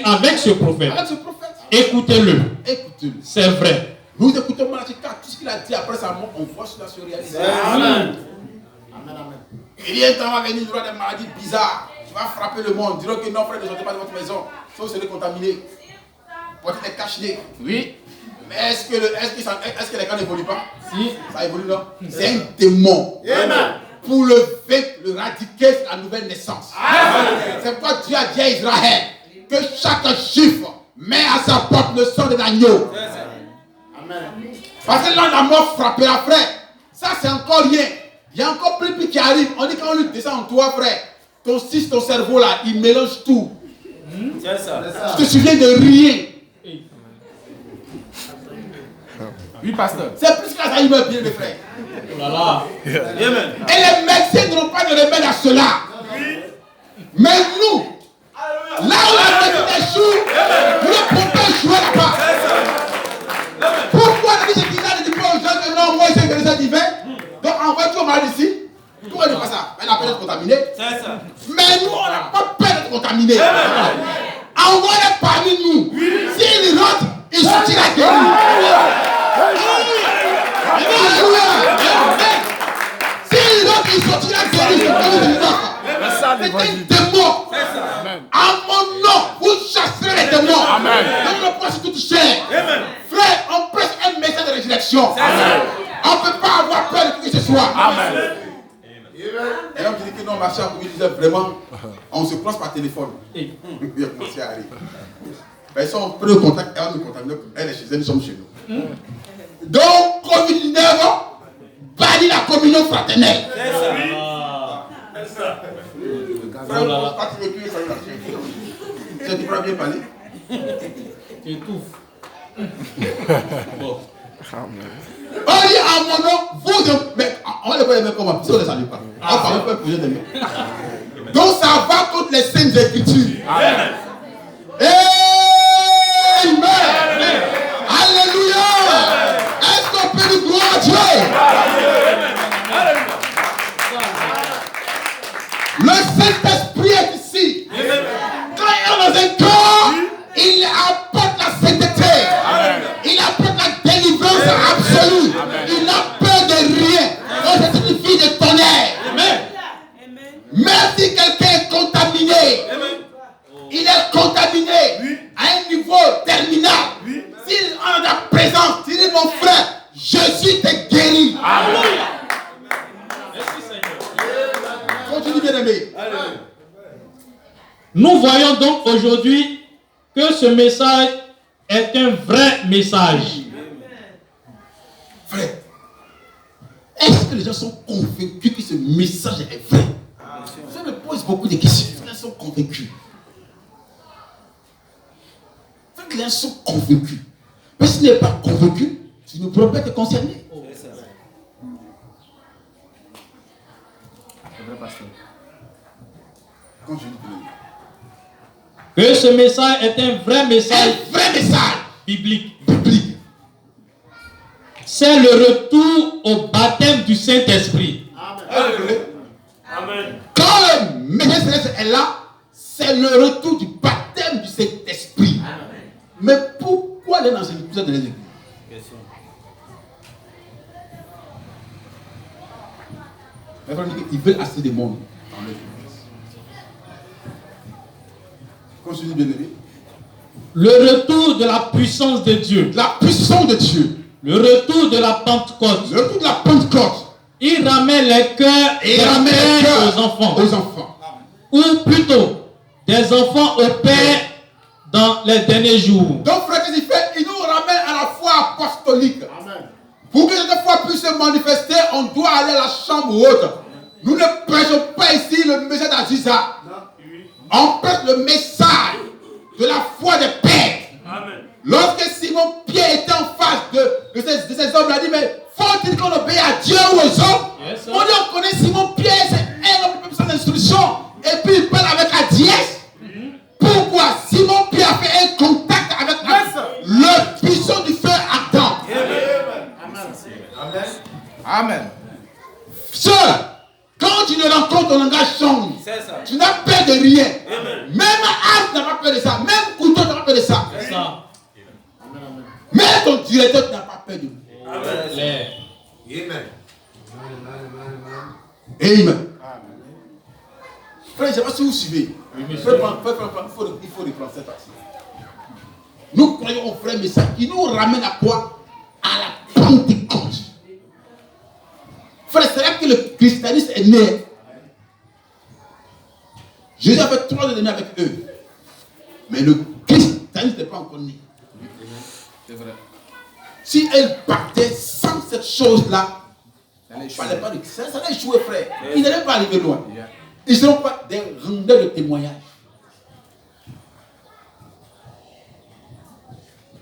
avec ce prophète. Avec ce prophète. Écoutez-le. Écoutez-le. C'est vrai. Nous écoutons Malachi 4, tout ce qu'il a dit après sa mort, on voit cela se réaliser. Amen. Amen, amen. Il dit, un temps va venir, il y aura des maladies bizarres. Tu vas frapper le monde. Diront que non, frère, ne sortez pas de votre maison. Sauf vous serez contaminé. Portez des cache-nez. Oui. Mais est-ce que les cas n'évoluent pas? Si. Ça évolue, non? C'est un démon. Amen. Pour le radiquer, c'est la nouvelle naissance. C'est pourquoi Dieu a dit à Israël que chaque juif met à sa porte le sang de l'agneau. Amen. Parce que là, la mort frappera, frère. Ça, c'est encore rien. Il y a encore plus qui arrive. On dit quand on lui descend en toi, frère, ton cerveau là, il mélange tout. C'est ça. Tu te souviens de rien. Oui, pasteur. C'est plus que ça, il meurt bien, mes frères. Oh là là. Et les médecins n'ont pas de remède à cela. Mais nous, là où la médecine échoue, nous ne pouvons pas échouer là-bas. Pourquoi le disciplinat ne dit pas aux gens que non, moi j'ai fait ça divin? Donc envoie-tu au mal ici. Pourquoi ne pas ça? Elle a peur d'être contaminée. Mais nous, on n'a pas peur d'être contaminés. Envoie-les parmi nous. S'ils rentrent, ils sortiront guéris. S'ils rentrent, ils sortiront guéris. C'est un démon. En mon nom, vous chasserez les démons. Dans le poids sur toute chair. Frère, on presse un message de résurrection. On ne peut pas avoir peur de qui que ce soit. Amen. Et là, on dit que non, ma chère, vous disait vraiment, on se place par téléphone. Il a commencé à arriver. Mais si on prend le contact, elle va nous contaminer. Elle est chez elle, nous sommes chez nous. Donc, Covid-19 bannit la communion fraternelle. C'est ça. Frère, on passe pas le cul, ça y est. Tu pourras bien parler. Tu étouffes. Bon. On dit à mon nom, vous, mais on va les voir les mains comment? Si on ne les salue pas. On ne parle pas poser des mains. Donc ça va contre les saintes écritures. Amen. Amen. Alléluia. Est-ce qu'on peut nous gloire à Dieu? Le Saint-Esprit est ici. Quand il est dans un corps, il apporte la sainteté. Il apporte la délivrance absolue. Il n'a peur de rien. Donc c'est une fille de tonnerre. Même si quelqu'un est contaminé, il est contaminé à un niveau terminal. S'il en a la présence, il dit mon frère, Jésus te guérit. Alléluia. Continue bien aimé. Nous voyons donc aujourd'hui que ce message est un vrai message. Frère, est-ce que les gens sont convaincus que ce message est vrai? Je me pose beaucoup de questions. Les gens sont convaincus. Les gens sont convaincus. Mais si tu n'es pas convaincu, tu ne pourras pas être concerné. Quand je dis que ce message est un vrai message, biblique. C'est le retour au baptême du Saint-Esprit. Amen. Quand le message céleste est là, c'est le retour du baptême du Saint-Esprit. Mais pourquoi les dans ce épisode de l'Église? Ils veulent assez de monde dans l'Église. Continue bien aimé. Le retour de la puissance de Dieu. La puissance de Dieu. Le retour de la Pentecôte. Le retour de la Pentecôte. Il ramène les cœurs aux enfants. Ou plutôt, des enfants au Père dans les derniers jours. Donc, frère, qu'est-ce qu'il fait? Il nous ramène à la foi apostolique. Amen. Pour que cette foi puisse se manifester, on doit aller à la chambre haute. Nous ne prêchons pas ici le message d'Aziza. On prêche le message de la foi des pères. Amen. Lorsque Simon Pierre était en face de ces hommes, il a dit, mais faut-il qu'on obéisse à Dieu ou aux hommes? Yes, on dit, on connaît Simon Pierre, c'est un homme qui peut sans instruction. Et puis il parle avec Adiès. Pourquoi? Simon Pierre a fait un contact avec le puissant du feu ardent. Amen. Amen. Sœur, quand tu ne rencontres ton langage change, tu n'as peur de rien. Amen. Même arme n'a pas peur de ça. Même couteau n'a pas peur de ça. Même ton directeur n'a pas peur de lui. Amen. Amen. Amen. Frère, je ne sais pas si vous suivez. Oui, Il monsieur. faut reprendre cette partie. Nous croyons au vrai message qui nous ramène à quoi? À la Pentecôte. Frère, c'est là que le christianisme est né. Jésus a fait 3 ennemis avec eux. Mais le christianisme n'est pas encore né. C'est vrai. Si elle partait sans cette chose-là, ça allait échouer, frère. Ils n'allaient pas arriver loin. Ils ne seront pas des rendeurs de témoignage.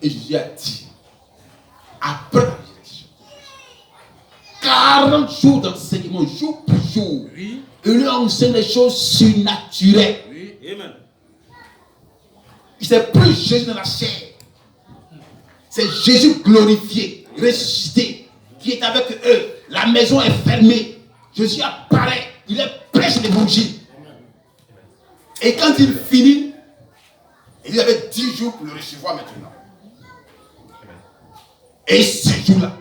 Et Jésus a dit, après la résurrection, 40 jours d'enseignement, jour pour jour, Oui. il lui enseigne des choses surnaturelles. Oui. Amen. C'est plus Jésus dans la chair. C'est Jésus glorifié, ressuscité, qui est avec eux. La maison est fermée. Jésus apparaît. Il est prêche l'évangile. Et quand il finit, il avait 10 jours pour le recevoir maintenant. Et ce jour-là,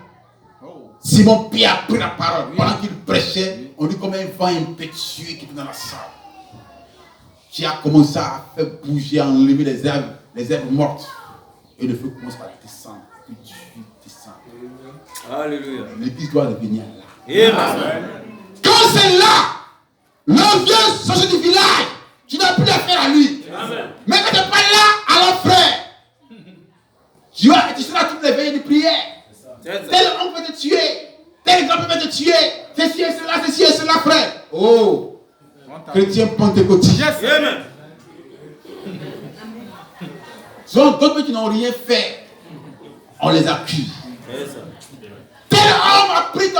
Simon-Pierre a pris la parole. Pendant qu'il prêchait, on dit comme un vent impétueux qui est dans la salle. Qui a commencé à faire bouger, à enlever les herbes mortes. Et le feu commence à descendre. Puis Dieu descend. Alléluia. L'église doit devenir là. Amen. Quand c'est là, l'homme vient sortir du village, tu n'as plus affaire à lui. Amen. Mais quand tu n'es pas là, alors frère, tu seras toutes les veilles de prière. Tel homme peut te tuer, tel grand peut te tuer, ceci et cela, frère. Oh, chrétien pentecôtiste. Amen. Souvent d'autres qui n'ont rien fait, on les accuse. C'est ça. Tel homme a pris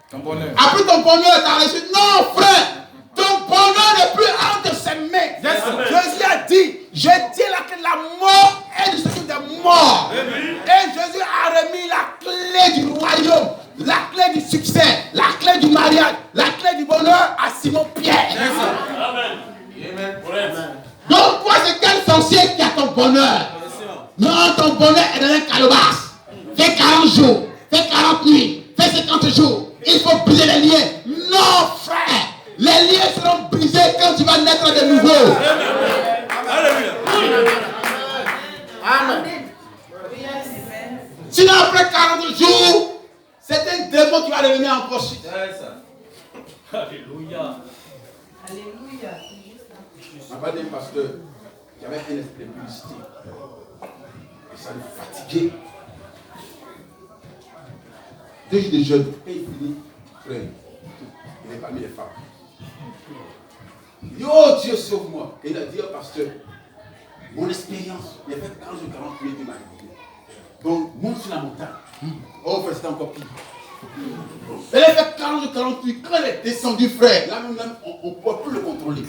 Ton bonheur. ton bonheur, t'as reçu. Non, frère, ton bonheur n'est plus entre ses mains. Amen. Jésus a dit, je dis là que la mort est du secret des morts. Et Jésus a remis la clé du royaume, la clé du succès, la clé du mariage, la clé du bonheur à Simon-Pierre. Amen. Amen. Donc toi, c'est quel sorcier qui a ton bonheur? Non, ton bonheur est dans un calebasse. Fais 40 jours, fais 40 nuits, fais 50 jours. Il faut briser les liens. Non, frère. Les liens seront brisés quand tu vas naître de nouveau. Alléluia. Amen. Sinon, après 40 jours, c'est un démon qui va devenir encore suite. C'est ça. Alléluia. Alléluia. On n'a pas dit pasteur qui avait un esprit de publicité. Et ça le fatiguait. 2 jours de jeûne, et il finit, frère, il est parmi les femmes. Il dit, oh Dieu, sauve-moi. Et il a dit au pasteur, mon expérience, il a fait 40 jours, 40 minutes de ma vie. Donc, monte sur la montagne. Oh, frère, c'était encore pire. Elle a fait 40 jours, 40 minutes. Quand elle est descendue, frère, là même, on ne peut plus le contrôler.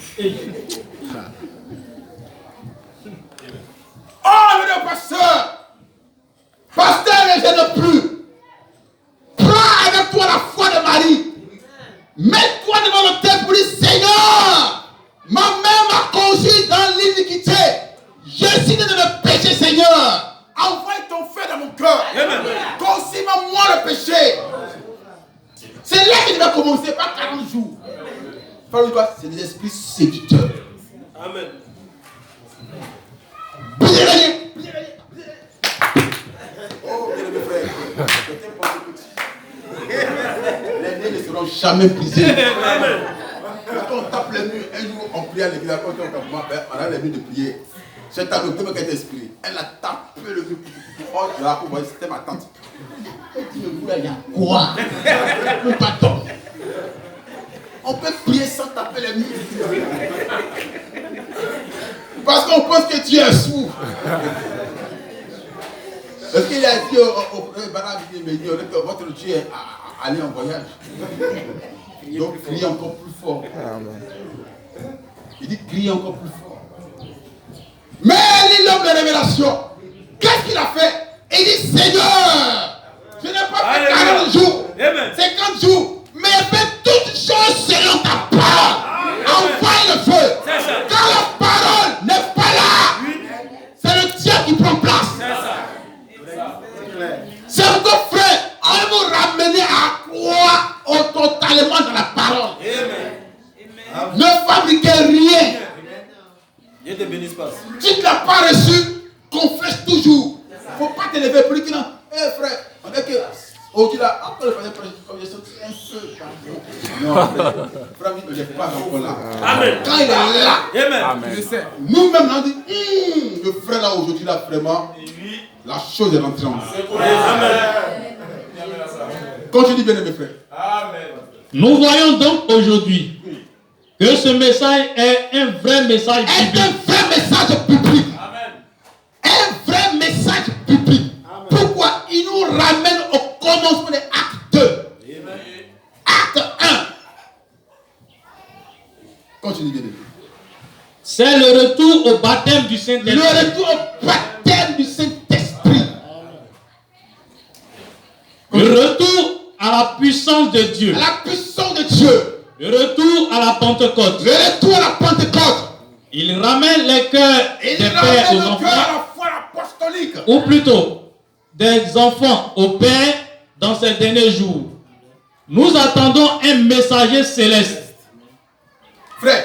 Oh, le pasteur! Pasteur, ne gêne plus. Prends avec toi la foi de Marie. Mets-toi devant l'autel pour dire, Seigneur, ma mère m'a conçu dans l'iniquité. Je suis né de le péché, Seigneur. Envoie ton feu dans mon cœur. Consume-moi le péché. C'est là qu'il va commencer, pas 40 jours. C'est des esprits séducteurs. Amen. Brisez les liens. Oh, bien aimé frère. Les liens ne seront jamais brisés. Amen. Quand on tape les murs, un jour on prie à l'église, quand on a les murs de prier. Cette table, le thème qui est inspiré. Elle a tapé le mur. Oh, là, pour voir, c'était ma tante. Elle dit, mais il y a quoi? Ou pardon. On peut prier sans taper les murs. Parce qu'on pense que tu es sourd. Parce qu'il a dit au premier barrage, il dit, mais votre Dieu est allé en voyage. Donc, criez encore plus fort. Il dit, criez encore plus fort. Mais l'homme de révélation, qu'est-ce qu'il a fait? Il dit, Seigneur, je n'ai pas fait 40 jours, 50 jours, mais fais toutes choses selon ta parole. Envoie le feu. Quand la parole n'est pas là, c'est le diable qui prend place. C'est encore frère, on va vous ramener à croire totalement dans la parole. Ne fabriquez Si tu ne l'as pas reçu, confesse toujours. Il ne faut pas te lever plus qu'il n'a. Eh frère, on est que. Oh, tu l'as encore le comme j'ai sorti un peu. Non, frère, il n'est pas encore là. Amen. Quand il est là, Amen. Je sais. nous-mêmes, on dit, le frère là aujourd'hui, là, vraiment, la chose est rentrée en nous. Amen. Continue bien, mes frères. Amen. Nous voyons donc aujourd'hui que ce message est un vrai message Est biblique. un vrai message biblique. Amen. Un vrai message biblique. Pourquoi il nous ramène au commencement de Acte 2. Acte 1. Continue bien. C'est le retour au baptême du Saint-Esprit. Le retour au baptême du Saint-Esprit. Le retour à la puissance de Dieu. À la puissance de Dieu. Le retour à la Pentecôte. Le retour à la Pentecôte. Il ramène les cœurs Il des pères ramène aux le enfants. cœur à la foi apostolique. Ou plutôt, des enfants au Père dans ces derniers jours. Nous attendons un messager céleste. Frère,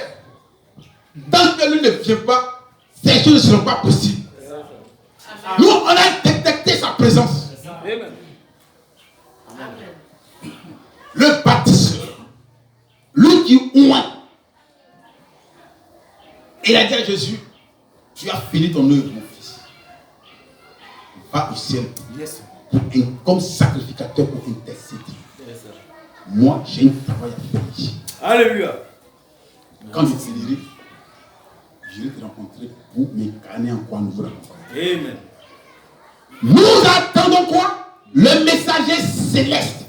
tant que lui ne vient pas, ces choses ne seront pas possibles. Nous, on a détecté sa présence. Amen. Le baptiste, lui qui oint, il a dit à Jésus, tu as fini ton œuvre, mon fils. Va au ciel comme sacrificateur pour intercéder. Moi, j'ai un travail à faire ici. Alléluia. Quand je serai, je vais te rencontrer pour m'incarner en quoi nous voulons rencontrer. Amen. Nous attendons quoi? Le messager céleste.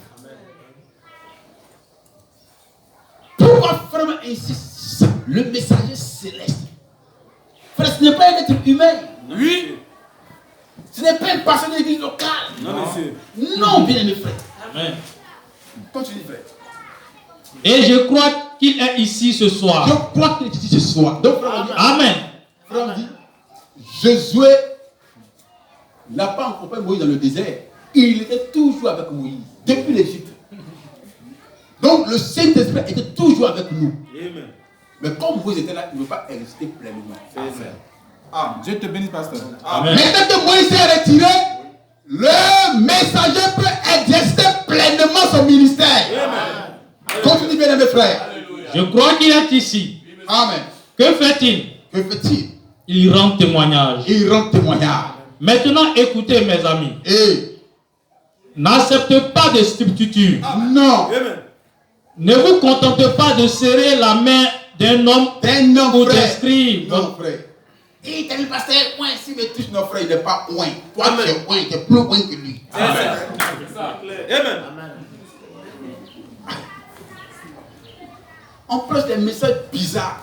Pourquoi vraiment insiste le messager céleste? Frère, ce n'est pas un être humain. Oui. Ce n'est pas une personne de l'église locale. Non, monsieur. Non, bien aimé frère. Amen. Continue, frère. Et je crois qu'il est ici ce soir. Je crois qu'il est ici ce soir. Donc, frère, on dit, Amen. frère, on dit, Josué n'a pas accompagné Moïse dans le désert. Il était toujours avec Moïse, depuis l'Égypte. Donc, le Saint-Esprit était toujours avec nous. Amen. Mais comme Moïse était là, il ne veut pas exister pleinement. Ah, Dieu te bénisse, pasteur. Amen. Maintenant que Moïse s'est retiré, le messager peut exercer pleinement son ministère. Continue bien, mes frères. Je crois qu'il est ici. Amen. Que fait-il? Que fait-il? Il rend témoignage. Il rend témoignage. Maintenant, écoutez mes amis. Et N'acceptez pas de substitut. non, Amen. Ne vous contentez pas de serrer la main d'un homme d'un homme, pour frère. décrire Non, votre... frère. Et t'as vu, pasteur, ouin, s'il me touche, non, frère, il n'est pas ouin. Toi, tu es ouin, tu es plus ouin que lui. Amen. Amen. On prêche des messages bizarres.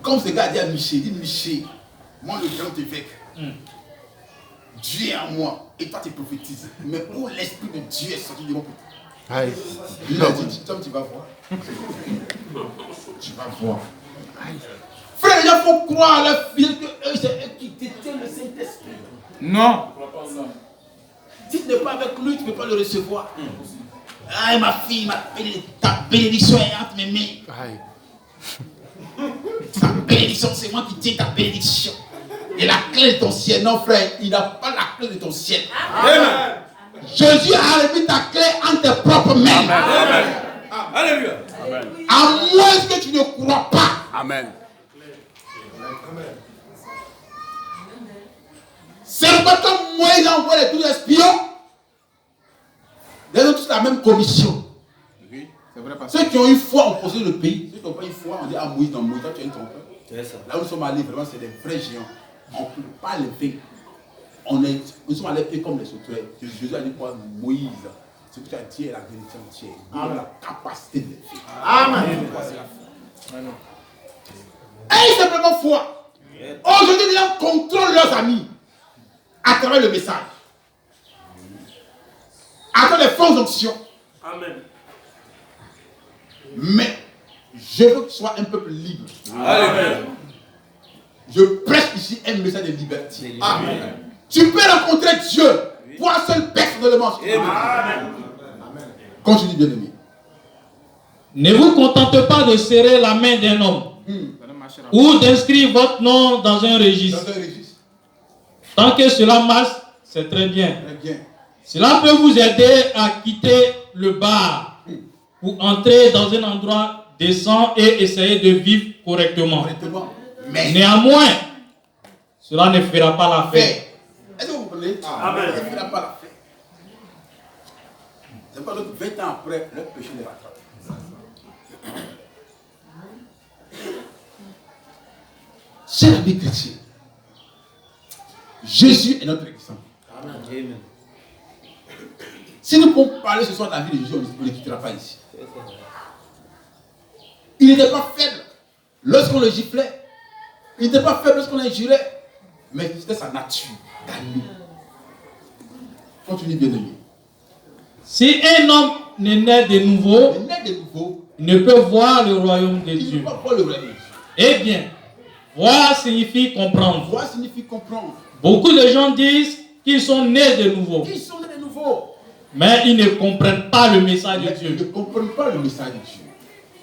Comme ce gars a dit à Michel, il dit Michel, moi le grand évêque, Dieu est en moi, et toi tu prophétises. Mais où l'esprit de Dieu est sorti de mon côté? Il a dit, Tom, tu vas voir. Tu vas voir. Frère, il faut croire à la fille que eux, c'est eux qui détiennent le Saint-Esprit. Non. Si tu n'es pas avec lui, tu ne peux pas le recevoir. Ah, ma fille, ta bénédiction est entre mes mains. Ta bénédiction, c'est moi qui tiens ta bénédiction. Et la clé de ton ciel, non frère, il n'a pas la clé de ton ciel. Amen. Jésus a remis ta clé entre tes propres mains. Amen. Alléluia. À moins que tu ne crois pas. Amen. C'est pas comme Moïse a envoyé les 12 espions. Ils ont tous la même commission. Oui, c'est vrai, pasteur. Ceux qui ont eu foi ont posé le pays. Ceux qui n'ont pas eu foi, on dit à Moïse, dans Moïse, toi tu es un trompeur. C'est ça. Là où nous sommes allés, vraiment, c'est des vrais géants. On ne peut pas les vaincre. Nous sommes allés faire comme les sauterelles. Jésus a dit quoi? Moïse, ce que tu as dit est la vérité entière. Il a la capacité de les faire. Amen. Et simplement foi. Aujourd'hui, les gens contrôlent leurs amis à travers le message. À travers les fausses options. Amen. Mais je veux que ce soit un peuple libre. Amen. Je prêche ici un message de liberté. Amen. Tu peux rencontrer Dieu. Toi seul personnellement. Amen. Continue bien aimé. Ne vous contentez pas de serrer la main d'un homme. ou d'inscrire votre nom dans un registre. Dans un registre. Tant que cela marche, c'est très bien. Très bien. Cela peut vous aider à quitter le bar pour entrer dans un endroit décent et essayer de vivre correctement. Correctement. Mais Néanmoins, cela ne fera pas l'affaire. est-ce que vous comprenez? Amen. Ça ne fera pas l'affaire. C'est pas d'autres 20 ans après, le péché les rattrape. Chers amis chrétiens, Jésus est notre exemple. Amen. Si nous pouvons parler ce soir de la vie de Jésus, on ne quittera pas ici. Il n'était pas faible lorsqu'on le giflait. Il n'était pas faible lorsqu'on l'injurait. Mais c'était sa nature, d'agneau. Continue bien aimé. Si un homme ne naît de nouveau, Il naît de nouveau, il ne peut voir le royaume de il ne Dieu. peut pas voir le royaume de Dieu. Eh bien, voir signifie comprendre. Voir signifie comprendre. Beaucoup de gens disent qu'ils sont nés de nouveau, Qui sont nés de nouveau? mais ils ne comprennent pas le message de Mais ils ne Dieu. comprennent pas le message de Dieu.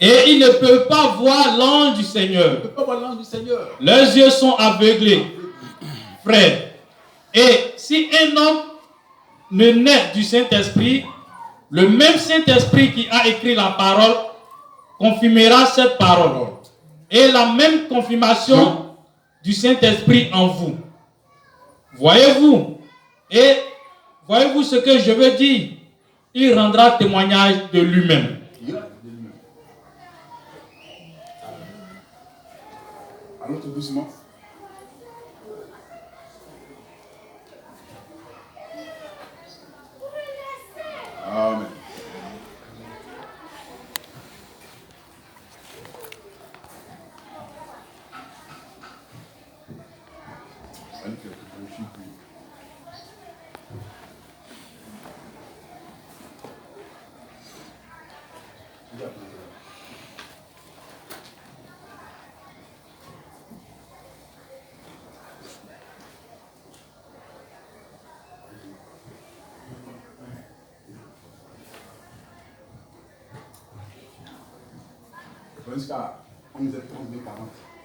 Et ils ne peuvent pas voir l'ange du Ils ne Seigneur. peuvent pas voir l'ange du Seigneur. Leurs yeux sont aveuglés, frère. Et si un homme ne naît du Saint-Esprit, le même Saint-Esprit qui a écrit la parole confirmera cette parole. Et la même confirmation du Saint-Esprit en vous. Voyez-vous? Et voyez-vous ce que je veux dire? Il rendra témoignage de lui-même. Allons tout doucement. Amen. Jusqu'à 11h30, 40,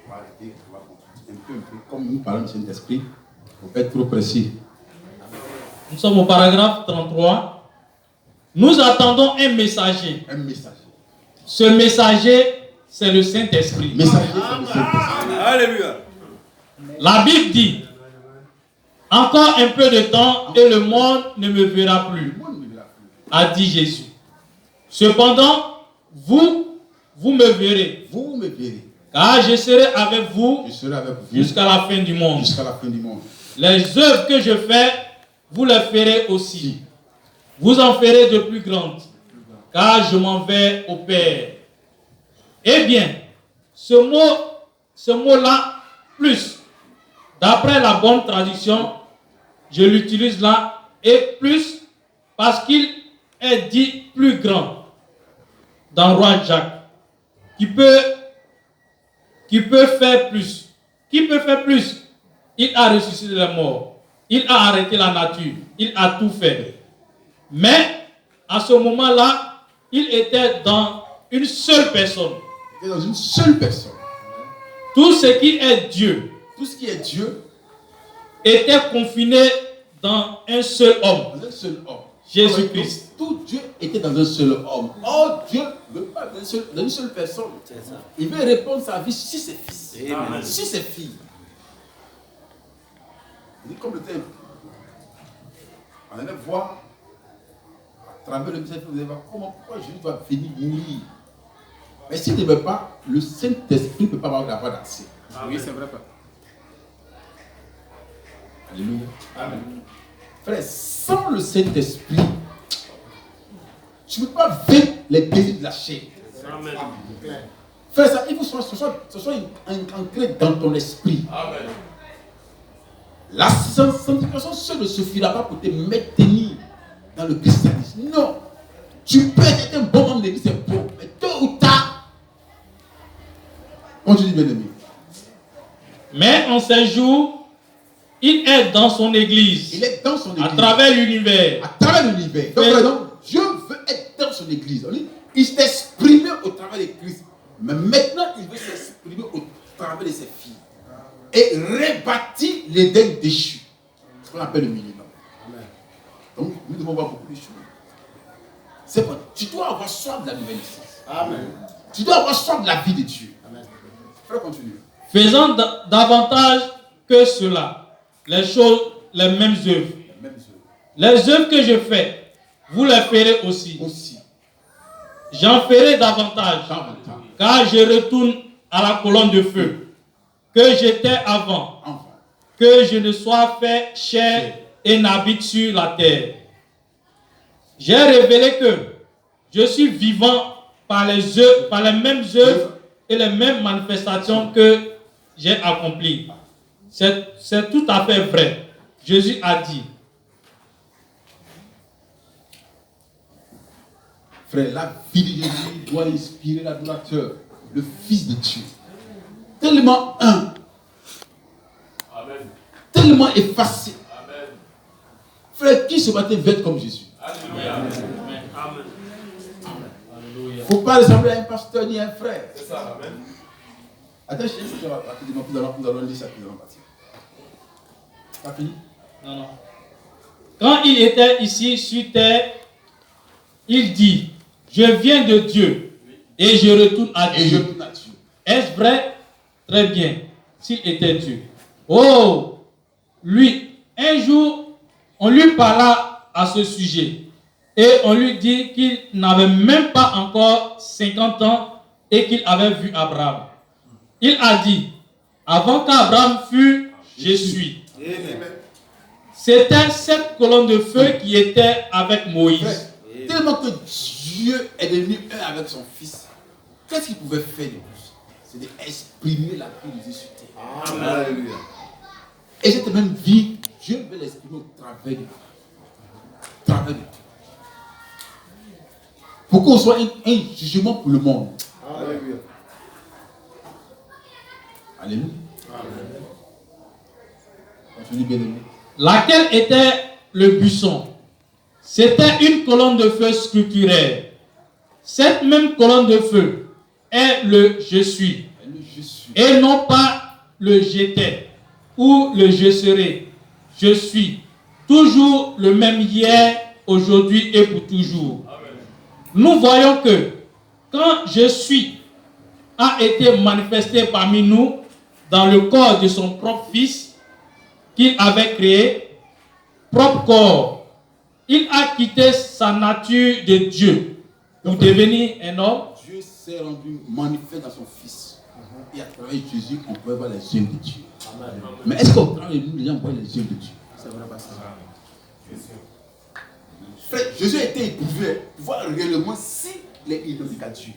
on va arrêter, on va continuer un peu. Comme nous parlons du Saint-Esprit, il ne faut pas être trop précis. Nous sommes au paragraphe 33. Nous attendons un messager. Un messager. Ce messager, c'est le Saint-Esprit. Messager, c'est le Saint-Esprit. Alléluia. La Bible dit, encore un peu de temps et le monde ne me verra plus, Le monde ne verra plus. a dit Jésus. Cependant, vous me verrez, Vous me verrez. car je serai avec vous Je serai avec vous jusqu'à la fin du monde. jusqu'à la fin du monde. Les œuvres que je fais, vous les ferez aussi. Vous en ferez de plus grandes, car je m'en vais au Père. Eh bien, ce mot-là, plus, d'après la bonne traduction, je l'utilise là, et plus, parce qu'il est dit plus grand dans Roi Jacques, qui peut faire plus. Qui peut faire plus? Il a ressuscité les morts. Il a arrêté la nature. Il a tout fait. Mais, à ce moment-là, il était dans une seule personne. Il est dans une seule personne. Tout ce qui est Dieu Tout ce qui est Dieu, était confiné dans un seul homme, dans un seul homme. Jésus-Christ. Tout Dieu était dans un seul homme. Or, Dieu ne veut pas dans une seule personne. Il veut répondre sa vie sur ses fils, Amen. sur ses filles. Il dit comme le thème. On allait voir à travers le message, vous allez voir pourquoi Jésus doit venir mourir. Mais s'il ne veut pas, le Saint-Esprit ne peut pas avoir d'accès. Oui, c'est vrai, papa. Alléluia. Amen. Frère, sans le Saint-Esprit, tu ne peux pas vaincre les désirs de la chair. Amen. Frère, ça, il faut que ce soit ancré dans ton esprit. Amen. La sanctification seule ne suffira pas pour te maintenir dans le christianisme. Non. Tu peux être un bon membre de l'église, c'est bon. Mais tôt ou tard, continue bien aimé. Mais en ces jours, il est dans son église, Il est dans son église. à travers l'univers. À travers l'univers. Donc, Mais- par exemple, Dieu veut être dans son église. Il s'est exprimé au travers de Christ. Mais maintenant, il veut s'exprimer au travers et rebâtit l'Éden déchu. C'est ce qu'on appelle le millénaire. Donc, nous devons voir beaucoup de choses. C'est pas, tu dois avoir soif de la nouvelle naissance. Amen. Tu dois avoir soif de la vie de Dieu. Amen. Frère, continue. Faisant davantage que cela, les choses, les mêmes œuvres. Les œuvres que je fais, vous les ferez aussi. J'en ferai davantage, car je retourne à la colonne de feu que j'étais avant, que je ne sois fait chair et n'habite sur la terre. J'ai révélé que je suis vivant par les mêmes œuvres et les mêmes manifestations que j'ai accomplies. C'est tout à fait vrai. Jésus a dit. Frère, la vie de Jésus doit inspirer l'adorateur, le Fils de Dieu. Tellement humble. Amen. Tellement effacé. Amen. Frère, qui se battait veut être comme Jésus? Alléluia. Amen. Il ne faut pas ressembler à un pasteur ni à un frère. C'est ça. Amen. Attends, je vais rapidement, nous allons lire ça, nous allons partir. T'as fini? Non. Quand il était ici sur terre, il dit, je viens de Dieu et je retourne à Dieu. Est-ce vrai? Très bien, s'il était Dieu. Oh, lui, un jour, on lui parla à ce sujet et on lui dit qu'il n'avait même pas encore 50 ans et qu'il avait vu Abraham. Il a dit, avant qu'Abraham fût, je suis. C'était cette colonne de feu qui était avec Moïse. Tellement que Dieu est devenu un avec son Fils, qu'est-ce qu'il pouvait faire de plus? C'est d'exprimer la vie de Dieu sur terre. Amen. Et cette même vie, Dieu veut l'exprimer au travers de Dieu. Pour qu'on soit un jugement pour le monde. Alléluia. Alléluia. Continue, bien-aimé. Laquelle était le buisson? C'était une colonne de feu scripturaire. Cette même colonne de feu est le je suis. Et non pas le j'étais ou le je serai. Je suis toujours le même hier, aujourd'hui et pour toujours. Nous voyons que quand je suis a été manifesté parmi nous dans le corps de son propre Fils qu'il avait créé, propre corps, il a quitté sa nature de Dieu pour devenir un homme. Dieu s'est rendu manifeste dans son Fils. Et à travers Jésus, on peut voir les œuvres de Dieu. Amen. Mais est-ce qu'au travers de nous, les gens voient les œuvres de Dieu? C'est vrai, pas ça. Frère, Jésus a été éprouvé pour voir réellement s'il est identique à Dieu.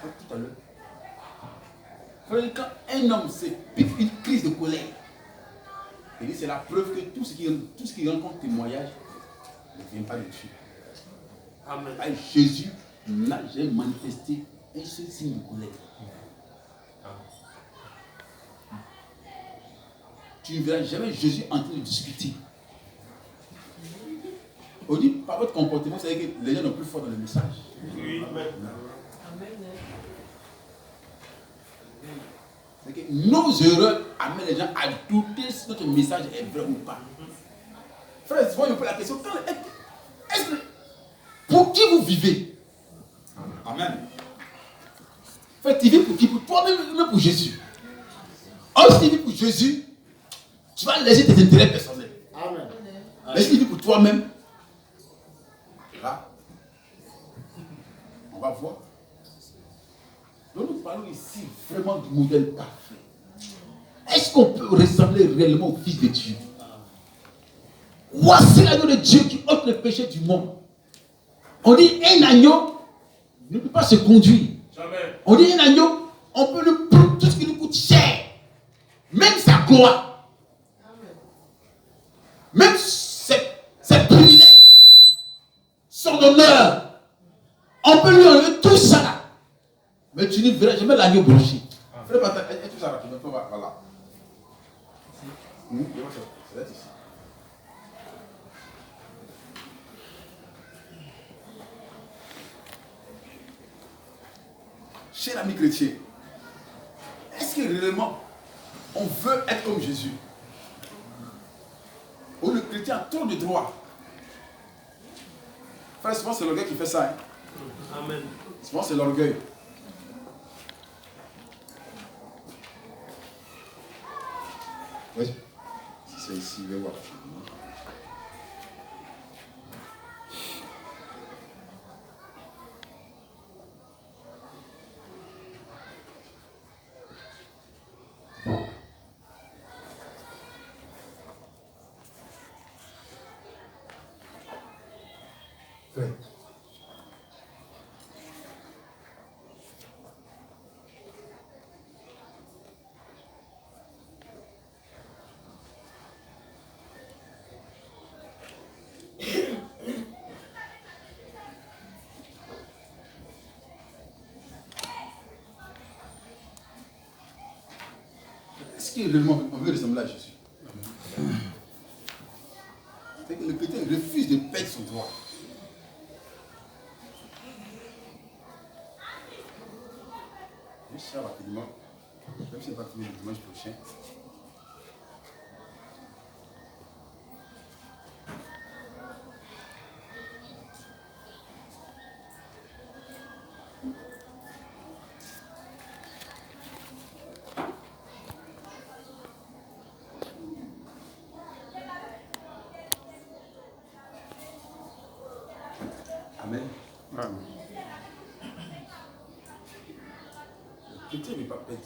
Tout à l'heure. Frère, quand un homme se pique une crise de colère, il dit c'est la preuve que tout ce qui rencontre témoignage ne vient pas de Dieu. Amen. Jésus n'a jamais manifesté un seul signe de colère. Tu ne verras jamais Jésus en train de discuter. On dit par votre comportement, c'est que les gens sont plus forts dans le message. Oui. Amen. C'est que nos erreurs amènent les gens à douter si notre message est vrai ou pas. Frère, souvent je pose la question, est-ce que pour qui vous vivez? Amen. Frère, tu vis pour qui? Pour toi-même, même pour Jésus. Or, si tu vis pour Jésus, tu vas laisser tes intérêts personnels. Amen. Mais si tu vis pour toi-même, là, on va voir. Donc nous parlons ici vraiment du modèle parfait. Est-ce qu'on peut ressembler réellement au Fils de Dieu? Voici l'agneau de Dieu qui ôte le péché du monde. On dit un agneau ne peut pas se conduire. Jamais. On dit un agneau, on peut lui prendre tout ce qui nous coûte cher. Même sa gloire. Même ses privilèges. Son honneur. On peut lui enlever tout ça. Mais tu ne verras jamais l'agneau blanchi. Frère, et tout ça rapidement. Voilà. C'est ici. cher ami chrétien, est-ce que réellement on veut être comme Jésus? Ou le chrétien a trop de droits? Frère, souvent c'est l'orgueil qui fait ça. Hein? Amen. Souvent c'est l'orgueil. Oui. Si c'est ici, je vais voir. Oui. Est-ce qu'il réellement on veut ressembler à Jésus? C'est que le chrétien refuse de perdre son droit. Je serai rapidement, même si je ne vais pas trouver le dimanche prochain. Amen. Amen. Le chrétien n'est pas bête.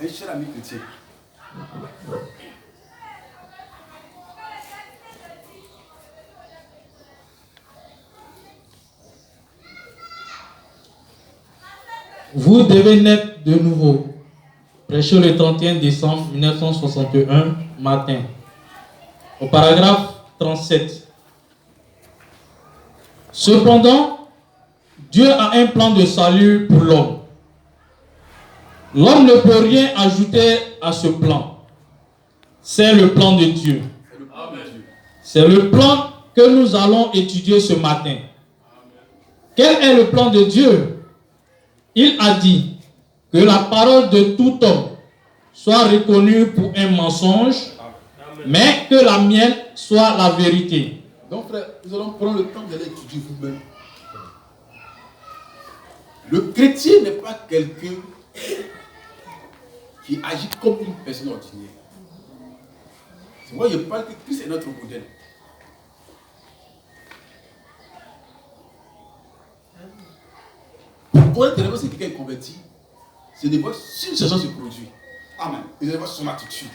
Un cher ami chrétien, Vous devez naître de nouveau. Prêché le 31 décembre 1961 matin. Au paragraphe 37. Cependant, Dieu a un plan de salut pour l'homme. L'homme ne peut rien ajouter à ce plan. C'est le plan de Dieu. C'est le plan que nous allons étudier ce matin. Quel est le plan de Dieu? Il a dit que la parole de tout homme soit reconnue pour un mensonge, mais que la mienne soit la vérité. donc frère, nous allons prendre le temps d'aller étudier vous-même. Le chrétien n'est pas quelqu'un qui agit comme une personne ordinaire. C'est moi je parle que Christ est notre modèle. Pour être vraiment si quelqu'un est converti, c'est de voir si une situation se produit. Amen. Et de voir son attitude.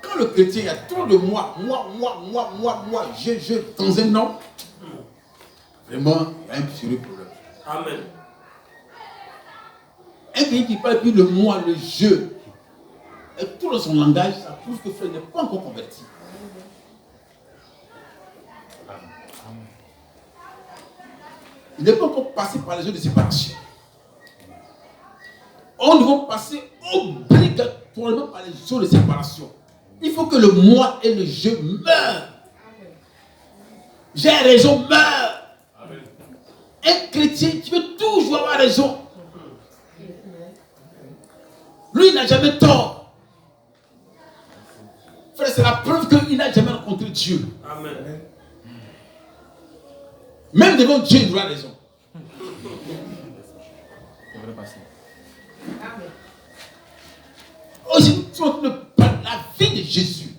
Quand le chrétien, il y a trop de moi, je, dans un an, vraiment, il y a un sérieux problème. Amen. Un pays qui parle plus le moi, le je, et tout dans son langage, ça prouve que frère n'est pas encore converti. Il n'est pas encore passé par les jeux de séparation. On doit passer obligatoirement par les jeux de séparation. Il faut que le moi et le je meurent. J'ai raison, meurt. Un chrétien qui veut toujours avoir raison. Lui, il n'a jamais tort. Frère, c'est la preuve qu'il n'a jamais rencontré Dieu. Amen. Même devant Dieu, il doit raison. Aussi, si on ne parle de la vie de Jésus,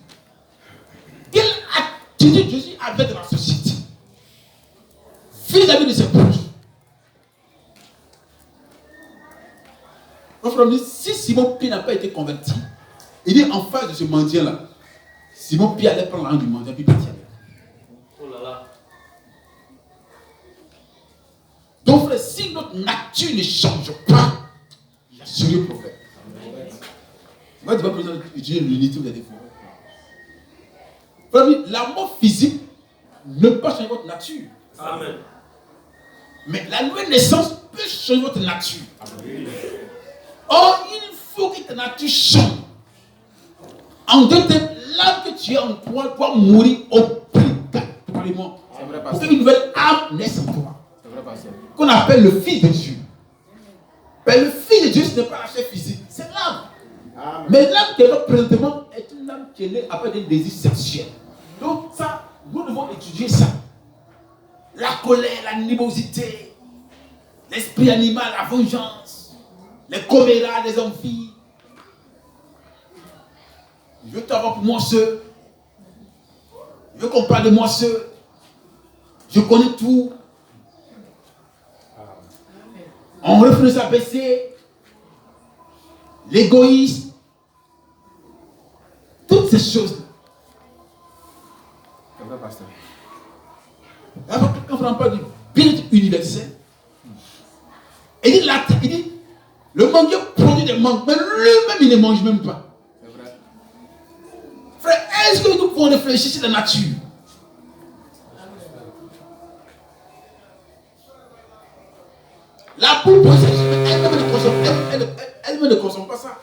quelle attitude Jésus avait dans la société vis-à-vis de ses proches. Mon frère me dit, si Simon Pierre n'a pas été converti, il dit en face de ce mendiant-là, Simon Pierre allait prendre l'argent du mendiant puis partir avec. Oh là là. votre nature ne change pas, il y a sérieux problème. Moi, tu vas besoin d'utiliser l'unité ou des défauts. La mort physique ne peut pas changer votre nature. Amen. Mais la nouvelle naissance peut changer votre nature. Or, il faut que ta nature change. En deux temps, l'âme que tu es en toi doit mourir obligatoirement. Pour qu'une nouvelle âme naisse en toi. Qu'on appelle le Fils de Dieu. Mais le Fils de Dieu, ce n'est pas la chair physique, c'est l'âme. Mais l'âme qui est là présentement est une âme qui est née après des désirs sexuels. Donc ça, nous devons étudier ça. La colère, l'animosité, l'esprit animal, la vengeance, les comméras, les envies. Je veux t'avoir pour moi seul. Je veux qu'on parle de moi seul. Je connais tout. On refuse à baisser. L'égoïsme. Toutes ces choses. C'est vrai, pasteur. Quand on parle du bien-être universel, il dit, le manguier produit des mangues, mais lui-même il ne mange même pas. C'est vrai. Frère, est-ce que nous pouvons réfléchir sur la nature? La poule, elle-même ne consomme pas ça.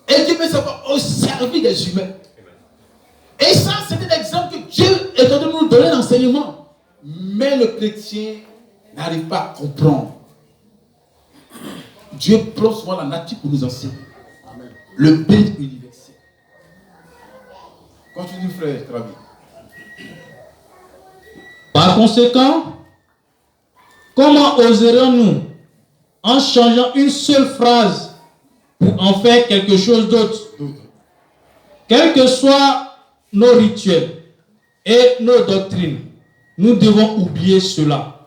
Et Dieu met ça au service des humains. Et ça, c'est un exemple que Dieu est en train de nous donner l'enseignement. Mais le chrétien n'arrive pas à comprendre. Dieu prend souvent la nature pour nous enseigner. Amen. Le bien universel. Continue, frère Travis. Par conséquent, comment oserions-nous, en changeant une seule phrase, pour en faire quelque chose d'autre? Quels que soient nos rituels et nos doctrines, nous devons oublier cela.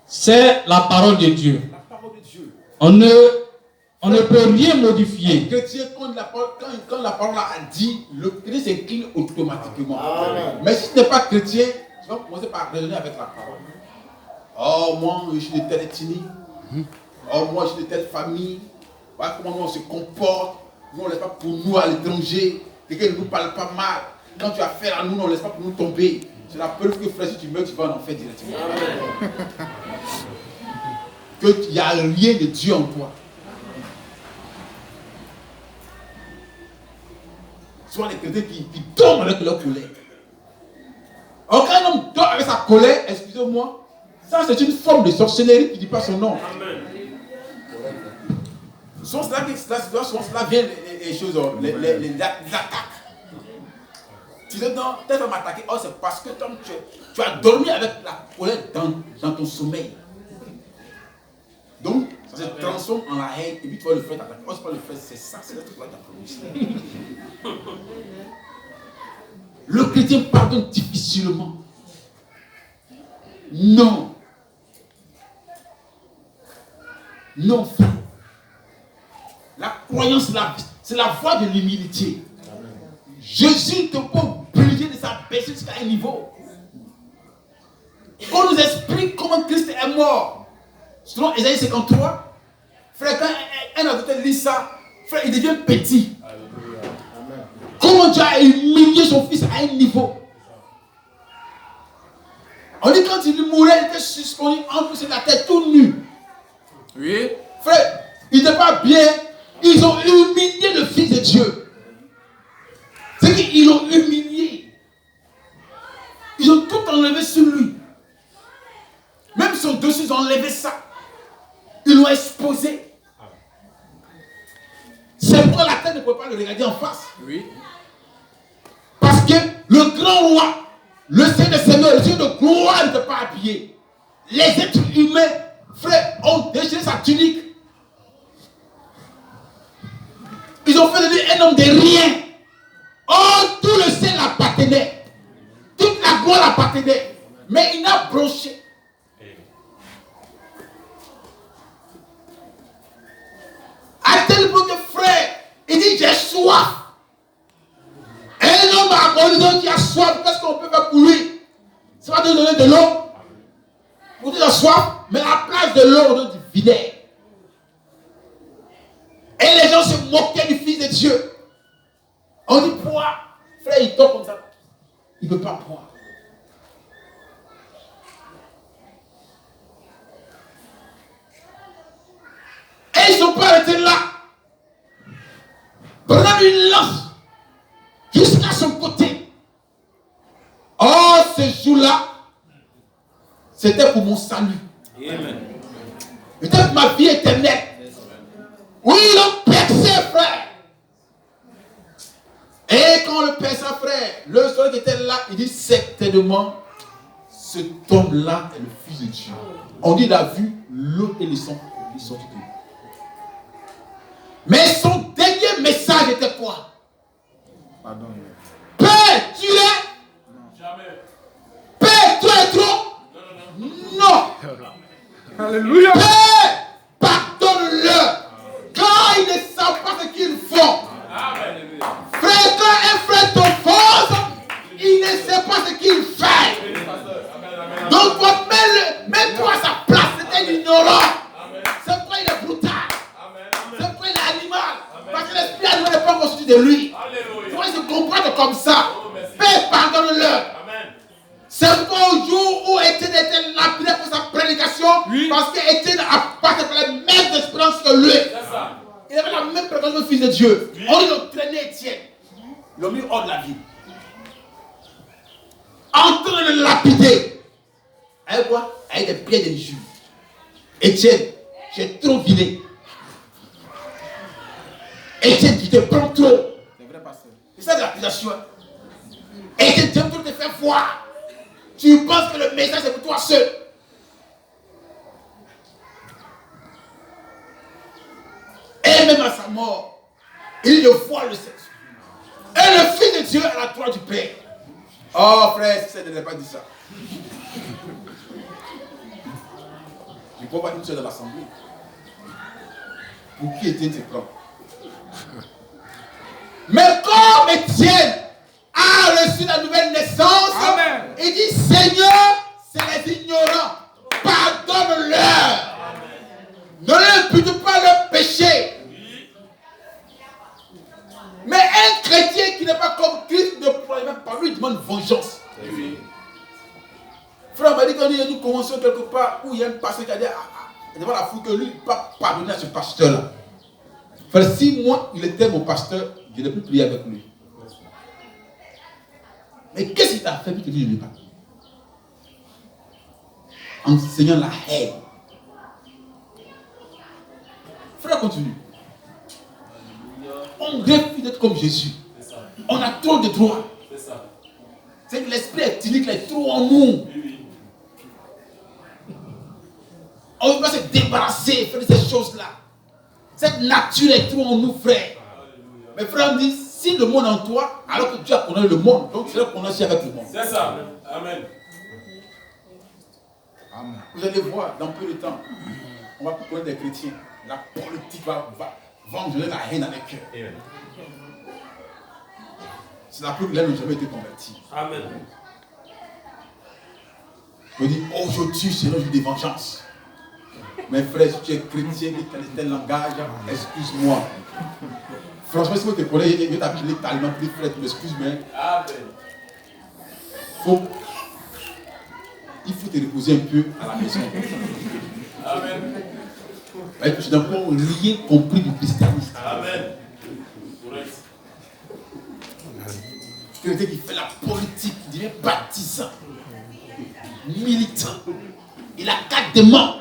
C'est la parole de Dieu. La parole de Dieu. On ne peut rien modifier. Le chrétien, quand la parole a dit, le chrétien s'incline automatiquement. Amen. Mais si tu n'es pas chrétien, tu vas commencer par raisonner avec la parole. Oh, moi, je suis de telle ethnie. Oh, moi, je suis de telle famille. Voilà comment nous on se comporte. Nous, on ne laisse pas pour nous à l'étranger. Quelqu'un ne nous parle pas mal. Quand tu as affaire à nous, on ne laisse pas pour nous tomber. C'est la preuve que, frère, si tu meurs, tu vas en enfer directement. Qu'il n'y a rien de Dieu en toi. Soit les chrétiens qui tombent avec leur colère. Or, quand un homme dort avec sa colère, excusez-moi, ça c'est une forme de sorcellerie qui ne dit pas son nom. Amen. Souvent cela vient les choses, les attaques. Tu dis non, tu vas m'attaquer. Oh, c'est parce que tu as dormi avec la colère dans ton sommeil. Donc, ça se transforme en la haine et puis tu vas le faire t'attaquer. Oh, c'est pas le faire, c'est ça, c'est le truc là qui a promis. Le chrétien pardonne difficilement. Non. Non, frère. La croyance, c'est la voie de l'humilité. Jésus ne peut pas obliger de s'abaisser jusqu'à un niveau. On nous explique comment Christ est mort. Selon Ésaïe 53, frère, quand un adulte lit ça, frère, il devient petit. Comment Dieu a humilié son fils à un niveau. On dit quand il mourait, il était suspendu en plus de la tête tout nu. Oui. Frère, il n'était pas bien. Ils ont humilié le Fils de Dieu. C'est qu'ils l'ont humilié. Ils ont tout enlevé sur lui. Même son dessus, ils ont enlevé ça. Ils l'ont exposé. C'est pourquoi la terre ne peut pas le regarder en face. Oui. Parce que le grand roi, le Seigneur des Seigneurs, le Seigneur de gloire n'était pas habillé. Les êtres humains, frère, ont déchiré sa tunique. Ils ont fait de lui un homme de rien. Oh, tout le ciel l'appartenait. Toute la gloire l'appartenait. Mais il a bronché. À tel point que frère, il dit j'ai soif. Un homme à Bolivie qui a soif, qu'est-ce qu'on peut faire pour lui? Ça va te donner de l'eau. Pour dire la soif, mais la place base de l'ordre du vinaigre. Et les gens se moquaient du Fils de Dieu. On dit bois. Frère, il tombe comme ça. Il ne peut pas boire. Et ils ne sont pas arrêtés là. Prenant une lance jusqu'à son côté. Oh, ce jour-là, c'était pour mon salut. C'était pour ma vie éternelle. Oui, ils l'ont percé, frère. Et quand on le perce, frère, le soleil qui était là, il dit certainement, cet homme-là est le Fils de Dieu. On dit, il a vu l'eau et le sang qui sortent de lui. Mais son dernier message était quoi? Pardon. Père, tu es? Jamais. Père, tu es trop? Non. Alléluia. Père, pardonne-le. Quand ils ne savent pas ce qu'ils font. Frère, quand un frère t'offense, il ne sait pas ce qu'il fait. Donc, mets-toi à sa place. C'est un ignorant. C'est pourquoi il est brutal. C'est pourquoi il est animal. Parce que l'esprit animal n'est pas constitué de lui. Il faut se comprendre comme ça. Père, pardonne-le. C'est pourquoi au jour où Étienne était lapidé pour sa prédication, parce qu'Étienne a passé par les mêmes expériences que lui. Il avait la même prédication que le Fils de Dieu. On lui a traîné Étienne. Ils l'ont mis hors de la vie. En train de le lapider. Avec quoi? Avec des pieds de jus. Étienne, j'ai trop vilé. Étienne, tu te prends trop. C'est vrai, pasteur. C'est ça de la lapidation. Étienne, tu aimes trop te faire voir. Tu penses que le message c'est pour toi seul. Et même à sa mort, il voit le sexe. Et le Fils de Dieu à la croix du Père. Oh frère, ça ne devait pas dire ça. Je ne crois pas une seule dans l'assemblée. Pour qui Étienne se prend? Mais comme Étienne a reçu la nouvelle naissance, Amen. il dit Seigneur, c'est les ignorants, pardonne-leur. Ne leur impute pas leur péché. Mais un chrétien qui n'est pas comme Christ ne pourrait même pas lui demander vengeance. Frère, on m'a dit qu'on est une convention quelque part où il y a un pasteur qui a dit devant la foule que lui ne peut pas pardonner à ce pasteur-là. Frère, si moi il était mon pasteur, je ne peux plus prier avec lui. Mais qu'est-ce qu'il t'a fait pour te dire de ne pas? Enseignant la haine. Frère, continue. On refuse d'être comme Jésus. On a trop de droits. C'est que l'esprit est unique, il est trop en nous. On ne veut pas se débarrasser, faire de ces choses-là. Cette nature est trop en nous, frère. Mais frère me dit, si le monde est en toi, alors que tu as connu le monde, donc tu dois connaître aussi avec le monde. C'est ça. Amen. Amen. Vous allez voir, dans peu de temps, on va connaître des chrétiens. La politique va engendrer la haine dans les cœurs. C'est la preuve que là, nous n'avons jamais été convertis. Amen. On dit, aujourd'hui, c'est le jour de vengeance. Mes frères, si tu es chrétien, tu as tel langage, excuse-moi. Franchement, si vous te connaissez, je vais t'appeler tellement plus frère, tu m'excuses, mais Amen. il faut te reposer un peu à la maison. Amen. Je n'ai encore rien compris du christianisme. Amen. Correct. Quelqu'un qui fait la politique, qui devient baptisant, militant. Il a 4 démons.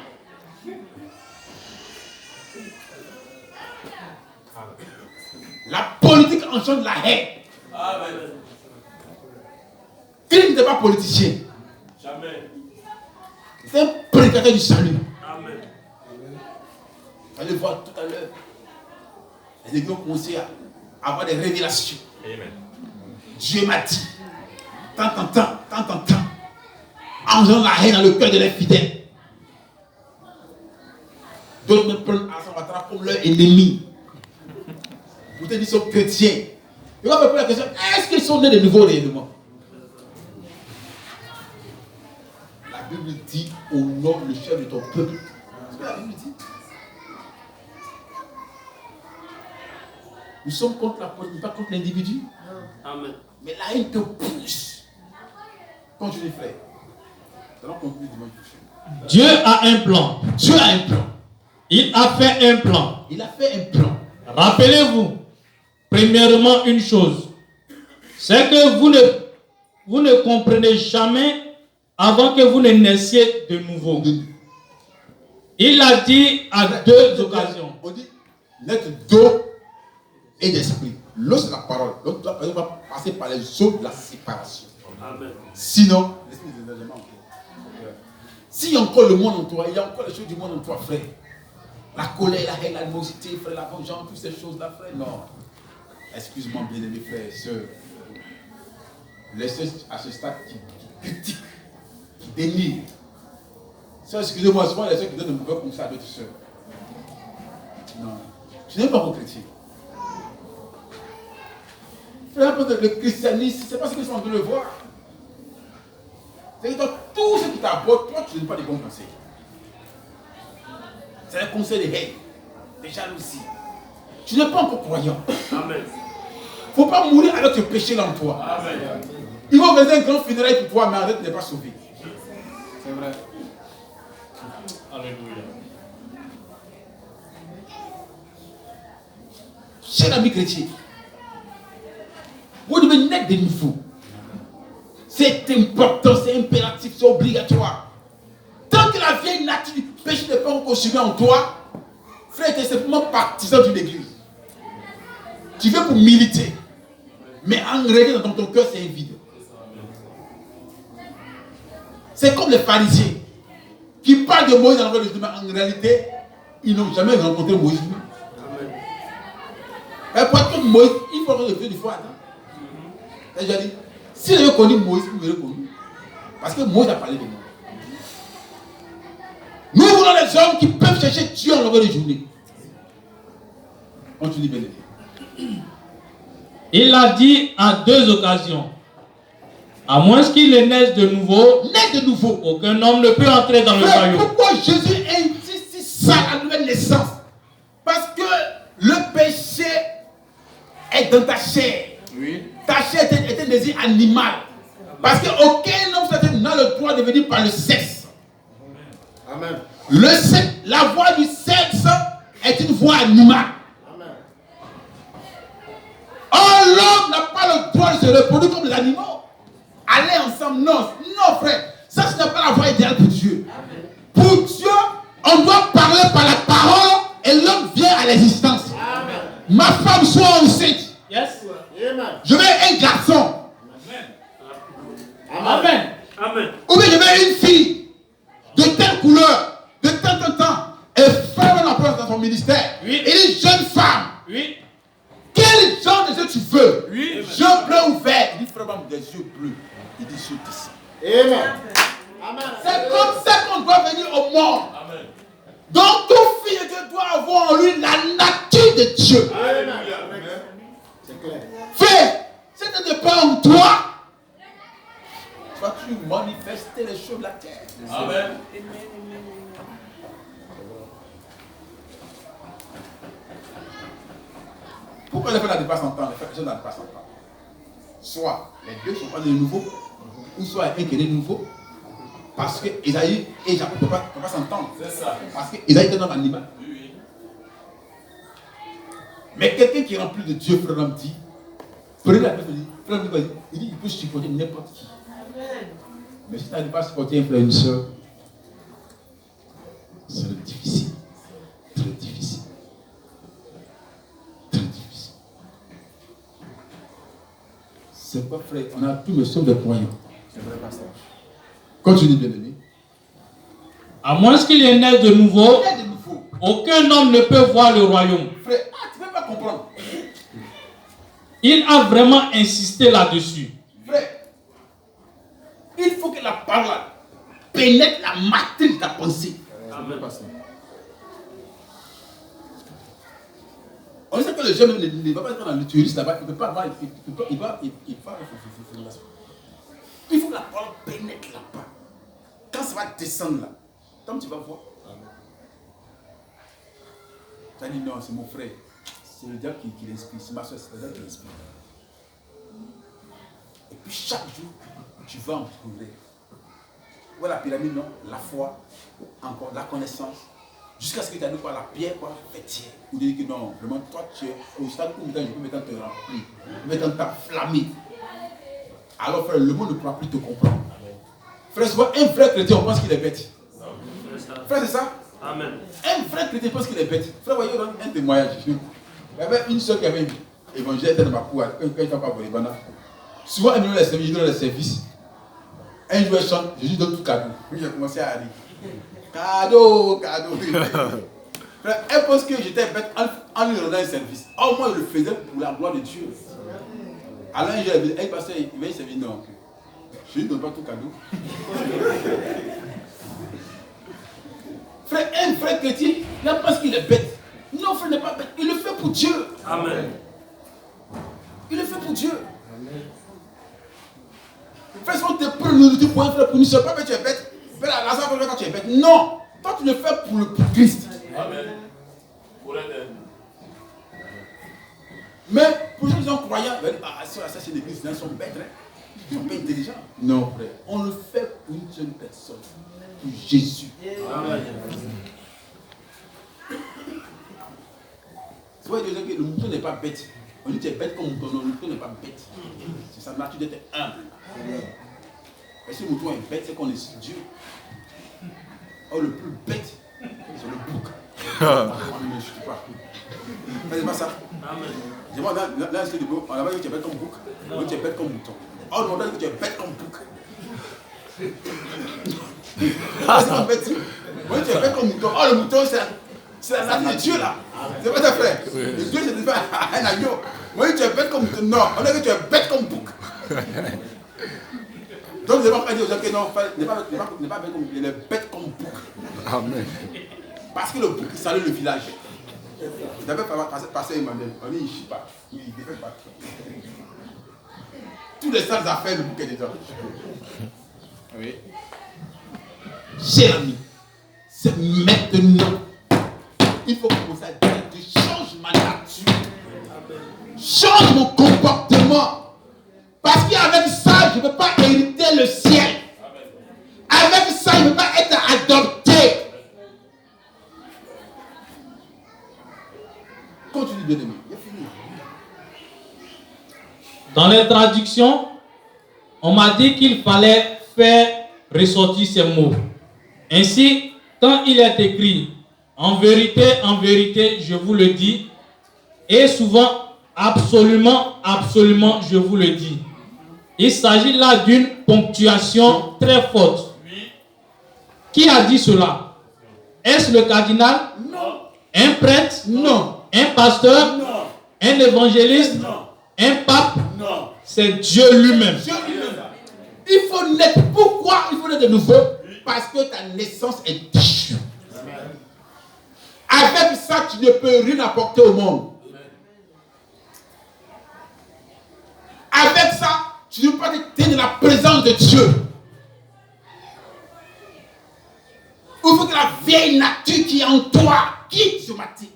La politique engendre la haine. Amen. Il n'était pas politicien. Jamais. C'est un prédicateur du salut. Amen. Vous allez voir tout à l'heure. Les églises ont commencé à avoir des révélations. Amen. Dieu m'a dit, tant, engendre la haine dans le cœur de l'infidèle. D'autres me prennent à son attrape comme leur ennemi. Vous te dites, ils sont chrétiens. Il va me poser la question, est-ce qu'ils sont nés de nouveau réellement? La Bible dit, honore le chef de ton peuple Nous sommes contre la politique, pas contre l'individu. Amen. Mais la haine te pousse. Continue, frère. Nous allons continuer dimanche prochain. Dieu a un plan. Dieu a un plan. Il a fait un plan. Il a fait un plan. Rappelez-vous, premièrement, une chose. C'est que vous ne comprenez jamais avant que vous ne naissiez de nouveau. Il a dit à deux occasions. On dit naître d'eau et d'esprit. L'eau, c'est la parole. Donc, on va passer par les eaux de la séparation. Amen. Sinon, l'esprit des éléments. S'il y a encore le monde en toi, il y a encore les choses du monde en toi, frère. La colère, la haine, l'animosité, frère, la vengeance, toutes ces choses-là, frère. Non. Excuse-moi, bien-aimés frères et sœurs. Laissez à ce stade qui critique, qui dénie. Ça, excusez-moi, souvent les sœurs qui donnent de mauvais conseils à d'autres sœurs. Non. Je n'aime pas vos chrétiens. Le christianisme, c'est pas ce qu'ils sont en train de le voir. C'est que tout ce qui t'apporte, toi, tu ne donnes pas des bons conseils. C'est un conseil de haine, de jalousie. Tu n'es pas encore croyant. Amen. Il ne faut pas mourir avec ce péché-là en toi. Amen. Ils vont organiser un grand funérail pour toi, mais arrête, tu n'es pas sauvé. C'est vrai. Alléluia. Cher ami chrétien, vous devez naître de nouveau. C'est important, c'est impératif, c'est obligatoire. Tant que la vieille nature du péché n'est pas consumée en toi, frère, tu es simplement partisan d'une église. Tu veux pour militer, mais en réalité dans ton cœur, c'est un vide. C'est comme les pharisiens qui parlent de Moïse dans le mais en réalité, ils n'ont jamais rencontré Moïse. Et pour être Moïse, il faut avoir le feu du foie. J'ai déjà dit, si vous avez connu Moïse, vous m'aurez connu. Parce que Moïse a parlé de moi. Nous voulons les hommes qui peuvent chercher Dieu en longueur de journée. Continue, bien aimé. Il a dit à deux occasions. À moins qu'il ne naisse de nouveau, Naître de nouveau. aucun homme ne peut entrer dans le Frère, royaume. pourquoi Jésus insiste ça, la nouvelle naissance? Parce que le péché est dans ta chair. Oui. Ta chair est un désir animal. Parce qu'aucun homme n'a le droit de venir par le sexe. Amen. Le sexe, la voix du sexe est une voix animale. Amen. Or, l'homme n'a pas le droit de se reproduire comme les animaux. Aller ensemble, non. Non, frère. Ça, ce n'est pas la voie idéale pour Dieu. Pour Dieu, on doit parler par la parole et l'homme vient à l'existence. Ma femme soit enceinte. Yes. Amen. Je veux un garçon. Amen. Amen. Ou bien je veux une fille de telle couleur, de temps en temps. Et faire la place dans son ministère. Oui. Et une jeune femme. Oui. Quel genre de yeux tu veux? Oui. Yeux bleus ou verts? Il dit frère, des yeux bleus. Il dit yeux dessus. Amen. Amen. C'est comme ça qu'on doit venir au monde. Amen. Donc toute fille doit avoir en lui la nature de Dieu. Alléluia. C'est clair. Frère, si ce n'est pas en toi, vas-tu manifester les choses de la terre. Amen. Pourquoi les frères n'ont pas s'entendre? Les frères n'ont pas s'entendre. Soit les deux sont pas de nouveau, ou soit un qui est de nouveau. Parce que Esaïe et Jacob ne peuvent pas s'entendre. C'est ça. Parce que Esaïe est un homme animal. Oui, oui. Mais quelqu'un qui est rempli de Dieu, frère l'homme dit, prenez la personne, frère l'homme dit, il peut supporter n'importe qui. Mais si tu n'arrives pas à supporter un frère et une soeur, c'est difficile. Très difficile. Très difficile. C'est pas frère, on a tous le sauf des croyants. C'est vrai, pasteur. Continue, bien aimé. À moins qu'il y ait naisse de nouveau, Il y a de nouveau. aucun homme ne peut voir le royaume. Frère, tu ne peux pas comprendre. Il a vraiment insisté là-dessus. Frère, il faut que la parole pénètre la matrice de ta pensée. Amen. On sait que le jeune ne va pas être dans le touriste là-bas, il ne peut pas avoir, il va. Il faut que la parole pénètre là-bas. Quand ça va descendre là, quand tu vas voir, tu vas dire non, c'est mon frère. c'est le diable qui l'inspire. C'est ma soeur, c'est le diable qui l'inspire. Et puis chaque jour, tu vas en progrès. Voilà la pyramide, non? La foi, encore la connaissance. Jusqu'à ce que tu as dit quoi, la pierre, quoi, fait tirer. Ou dire que non, vraiment, toi, tu es au stade où je peux maintenant te remplir, maintenant t'enflammer. Alors, frère, le monde ne pourra plus te comprendre. Frère, souvent, un vrai chrétien, on pense qu'il est bête. Frère, c'est ça? Amen. Un vrai chrétien pense qu'il est bête. Frère, voyez, un témoignage. Il y avait une soeur qui avait évangélisé dans ma cour, quand il ne pas pour les bananes. Souvent, elle me donne les services, je donne les services. Un jour, elle chante, je lui donne tout cadeau. Puis j'ai commencé à rire. Cadeau, cadeau. Frère, elle pense que j'étais bête en lui rendant un service. Au moins, je le faisais pour la gloire de Dieu. Alors, un jour, elle passait, il va y servir, non. Je ne lui donne pas tout cadeau. Frère, un vrai chrétien, il pense qu'il est bête. Non, frère, n'est pas bête. Il le fait pour Dieu. Amen. Il le fait pour Dieu. Frère, si on te prend nourriture pour un frère, pour nous, c'est pas que tu es bête. Fais la raison quand tu es bête. Non. Toi, tu le fais pour Christ. Amen. Pour aider. Mais pour ceux qui sont croyants, ça c'est l'église, ils sont bêtes. Ils sont pas intelligents. Non, frère. On le fait pour une seule personne. Pour Jésus. Amen. C'est vrai que le mouton n'est pas bête. On dit que tu es bête comme mouton. Non, le mouton n'est pas bête. C'est sa nature d'être humble. Et si le mouton est bête, c'est qu'on est sur Dieu. Or, le plus bête, c'est le bouc. On ne chute pas. C'est pas ça. Amen. Dis-moi, là, c'est le bouc. On a dit que tu es bête comme bouc. On tu es bête comme mouton. Or, on a dit que tu es bête comme bouc. C'est pas bête. On dit que tu es bête comme mouton. Or, le mouton, c'est la nature de Dieu là. C'est pas ça, frère. Le Dieu, c'est un agneau. On dit que tu es bête comme mouton. Non, on dit que tu es bête comme bouc. Donc, je ne vais pas dire aux gens que non, n'est pas bête comme il est bête comme bouc. Amen. Parce que le bouc salue le village. D'abord, passer Emmanuel, on dit il ne chie pas. Il ne fait pas. Tous les sales affaires, le bouc est dedans. Oui. Cher ami, c'est maintenant. Il faut commencer à dire que change ma nature. Change mon comportement. Parce qu'avec ça, je ne peux pas hériter le ciel. Avec ça, je ne peux pas être adopté. Continue, bien-aimé. Il fini. Dans les traductions, on m'a dit qu'il fallait faire ressortir ces mots. Ainsi, quand il est écrit, en vérité, je vous le dis, et souvent, absolument, je vous le dis. Il s'agit là d'une ponctuation très forte. Qui a dit cela? Est-ce le cardinal? Non. Un prêtre? Non. Un pasteur? Non. Un évangéliste? Non. Un pape? Non. C'est Dieu lui-même. Dieu lui-même. Il faut naître. Pourquoi il faut naître de nouveau? Parce que ta naissance est déchue. Avec ça, tu ne peux rien apporter au monde. Avec ça, tu ne peux pas être dans la présence de Dieu. Il faut que la vieille nature qui est en toi quitte ce matin.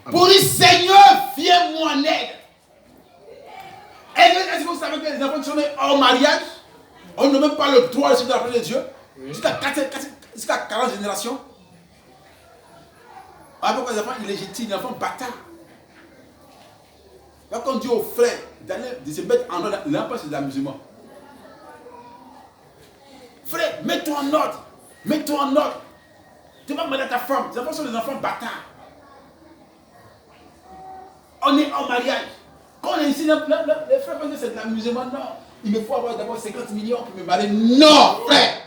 Pour dire, Seigneur, viens-moi en aide. Est-ce que vous savez que les enfants qui sont nés hors mariage, on n'a même pas le droit de suivre la présence de Dieu? Jusqu'à 40 générations. Alors pourquoi les enfants illégitimes, les enfants bâtards? Quand on dit aux frères de se mettre en ordre, l'impasse c'est l'amusement. Frère, mets-toi en ordre. Mets-toi en ordre. Tu vas marier ta femme. Les enfants sont des enfants bâtards. On est en mariage. Quand on est ici, les frères pensent que c'est de l'amusement. Non. Il me faut avoir d'abord 50 millions pour me marier. Non, frère.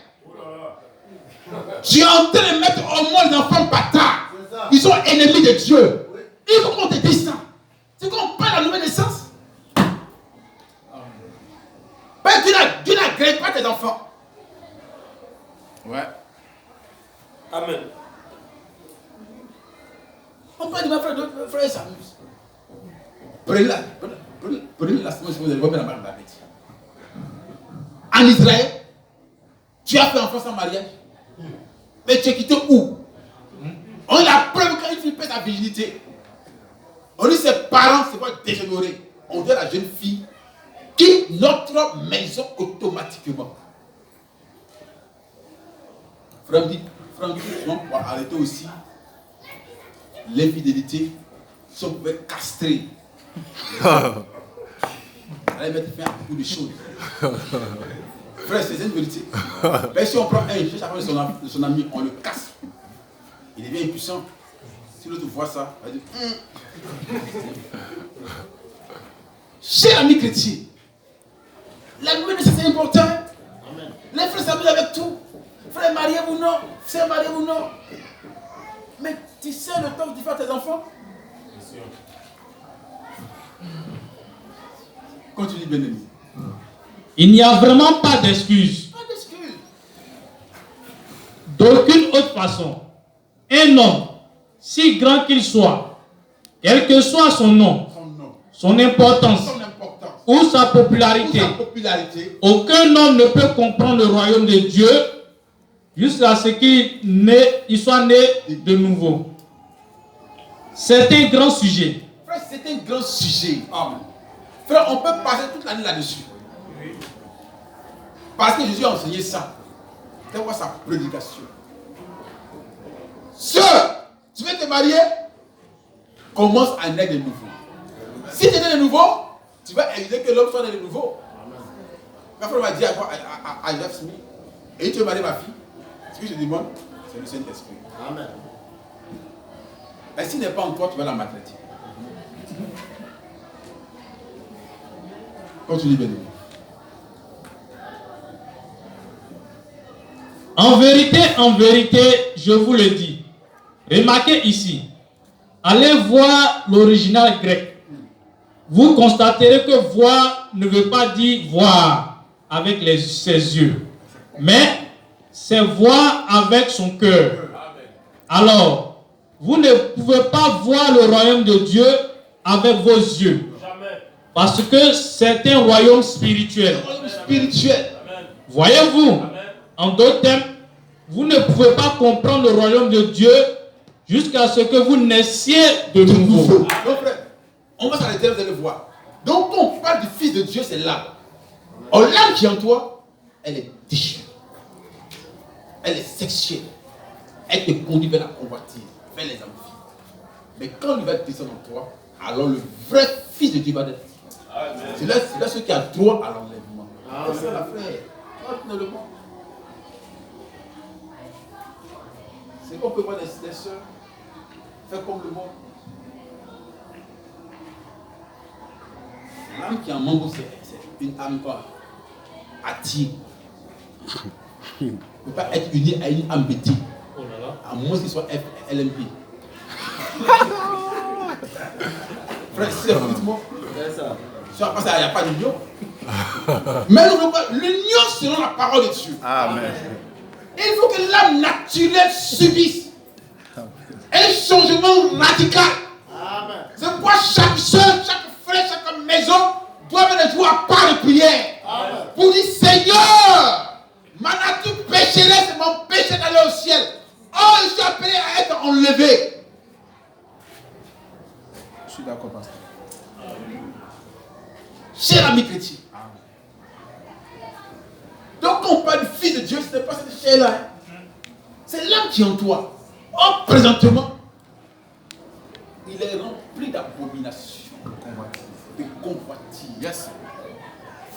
Tu es en train de mettre au moins les enfants bâtards. Ils sont ennemis de Dieu. Il faut qu'on te dise ça. C'est qu'on parle de la nouvelle naissance. Parce que Dieu n'agrée pas tes enfants. Ouais. Amen. On parle de ma frère, d'autres frères s'amusent. Prenez la semence, vous allez voir la barre de la bête. En Israël, tu as fait enfant sans mariage. Mais tu es quitté où? On a la preuve quand il fait sa virginité. On dit ses parents se voient dégénérer. On dit à la jeune fille, quitte notre maison automatiquement. Frère dit, pour arrêter aussi l'infidélité, si on pouvait castrer. Allez mettre fin à beaucoup de choses. Frère, c'est une vérité. Mais si on prend un juge après de son ami, on le casse. Il devient impuissant. Si l'autre voit ça, il va dire Cher ami chrétien, la nouvelle c'est important. Amen. Les frères s'amusent avec tout. Frère, mariez-vous non. Frère, mariez-vous non. Mais tu sais le temps que tu fais à tes enfants? Continue, bien-aimé. Il n'y a vraiment pas d'excuse. Pas d'excuse. D'aucune autre façon, un homme, si grand qu'il soit, quel que soit son nom, son importance ou sa popularité, aucun homme ne peut comprendre le royaume de Dieu jusqu'à ce qu'il soit né de nouveau. C'est un grand sujet. Frère, c'est un grand sujet. Amen. Frère, on peut passer toute l'année là-dessus. Parce que Jésus a enseigné ça. C'est quoi sa prédication? Sœur, tu veux te marier? Commence à naître de nouveau. Si tu es né de nouveau, tu vas éviter que l'homme soit né de nouveau. Ma frère m'a dit à Jacques Smith, et tu veux marier ma fille? Ce que je demande, c'est le Saint-Esprit. Amen. Et s'il n'est pas en toi, tu vas la maltraiter. Continue, bien. En vérité, je vous le dis. Remarquez ici. Allez voir l'original grec. Vous constaterez que voir ne veut pas dire voir avec ses yeux. Mais c'est voir avec son cœur. Alors, vous ne pouvez pas voir le royaume de Dieu avec vos yeux. Parce que c'est un royaume spirituel. Voyez-vous, en d'autres termes, vous ne pouvez pas comprendre le royaume de Dieu jusqu'à ce que vous naissiez de nouveau. Donc, frère, on va s'arrêter, vous allez voir. Donc, quand on parle du Fils de Dieu, c'est l'âme. Or, l'âme qui est en toi, elle est déchue. Elle est sexuelle. Elle te conduit vers la convoitise, vers les amphis. Mais quand il va descendre en toi, alors le vrai Fils de Dieu va être. C'est là ce qui a droit à l'enlèvement. C'est ça la frère. Continuellement. C'est qu'on peut voir des sœurs faire comme le monde. L'âme qui est en membre, c'est une âme quoi? Attire. Il ne peut pas être unie à une âme bêtise. À moins qu'il soit LMP. Frère, c'est effectivement. Ça, il n'y a pas d'union. Mais l'union selon la parole de Dieu. Amen. Il faut que l'âme naturelle subisse un changement radical. Amen. C'est pourquoi chaque soeur, chaque frère, chaque maison doit mettre des jours à part de prière. Amen. Pour dire Seigneur, ma nature pécheresse m'empêche d'aller au ciel. Oh, je suis appelé à être enlevé. Je suis d'accord, pasteur. Cher ami chrétien. Donc, quand on parle du Fils de Dieu, ce n'est pas cette chair-là. C'est l'âme qui est en toi. Or, présentement, il est rempli d'abominations, de convoitises. Yes.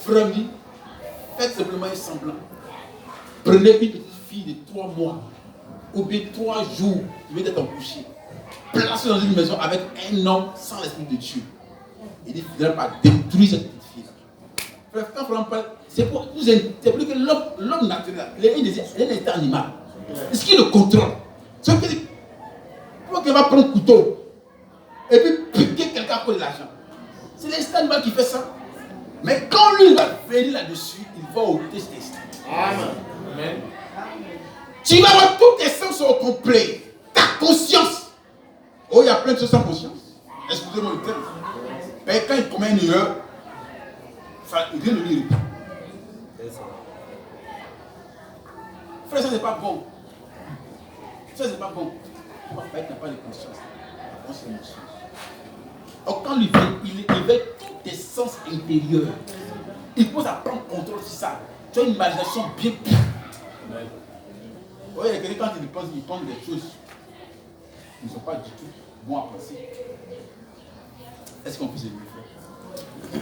Frère, faites simplement un semblant. Prenez une petite fille de 3 mois, ou bien 3 jours, qui vient d'être embauchée. Placez dans une maison avec un homme sans l'esprit de Dieu. Il dit qu'il ne va pas détruire cette petite fille. Frère, quand on parle, c'est pour que l'homme naturel, il est un état animal. Est-ce qu'il le contrôle? C'est pour qu'il va prendre un couteau et puis piquer quelqu'un pour de l'argent. C'est l'instant animal qui fait ça. Mais quand lui va venir là-dessus, il va ôter cet instinct. Amen. Tu vas avoir tous tes sens au complet. Ta conscience. Oh, il y a plein de choses sans conscience. Excusez-moi le terme. Mais quand il commet une erreur, il vient de lui répondre. Frère, ça c'est pas bon. Ça c'est pas bon. Pourquoi il n'a pas de conscience? La conscience. Alors, quand il vient, il éveille tous tes sens intérieurs. Il pose à prendre contrôle sur ça. Tu as une imagination bien pure. Oui, quand il pense des choses qui ne sont pas du tout bons à penser. Est-ce qu'on peut se lever, frère?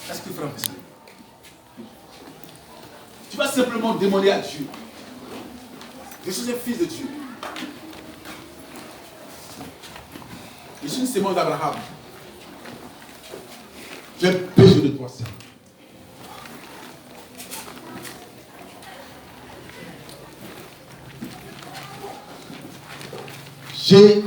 Est-ce que frère peut se lever? Tu vas simplement demander à Dieu. Je suis un fils de Dieu. Je suis une sémence d'Abraham. J'ai besoin de toi, Seigneur. J'ai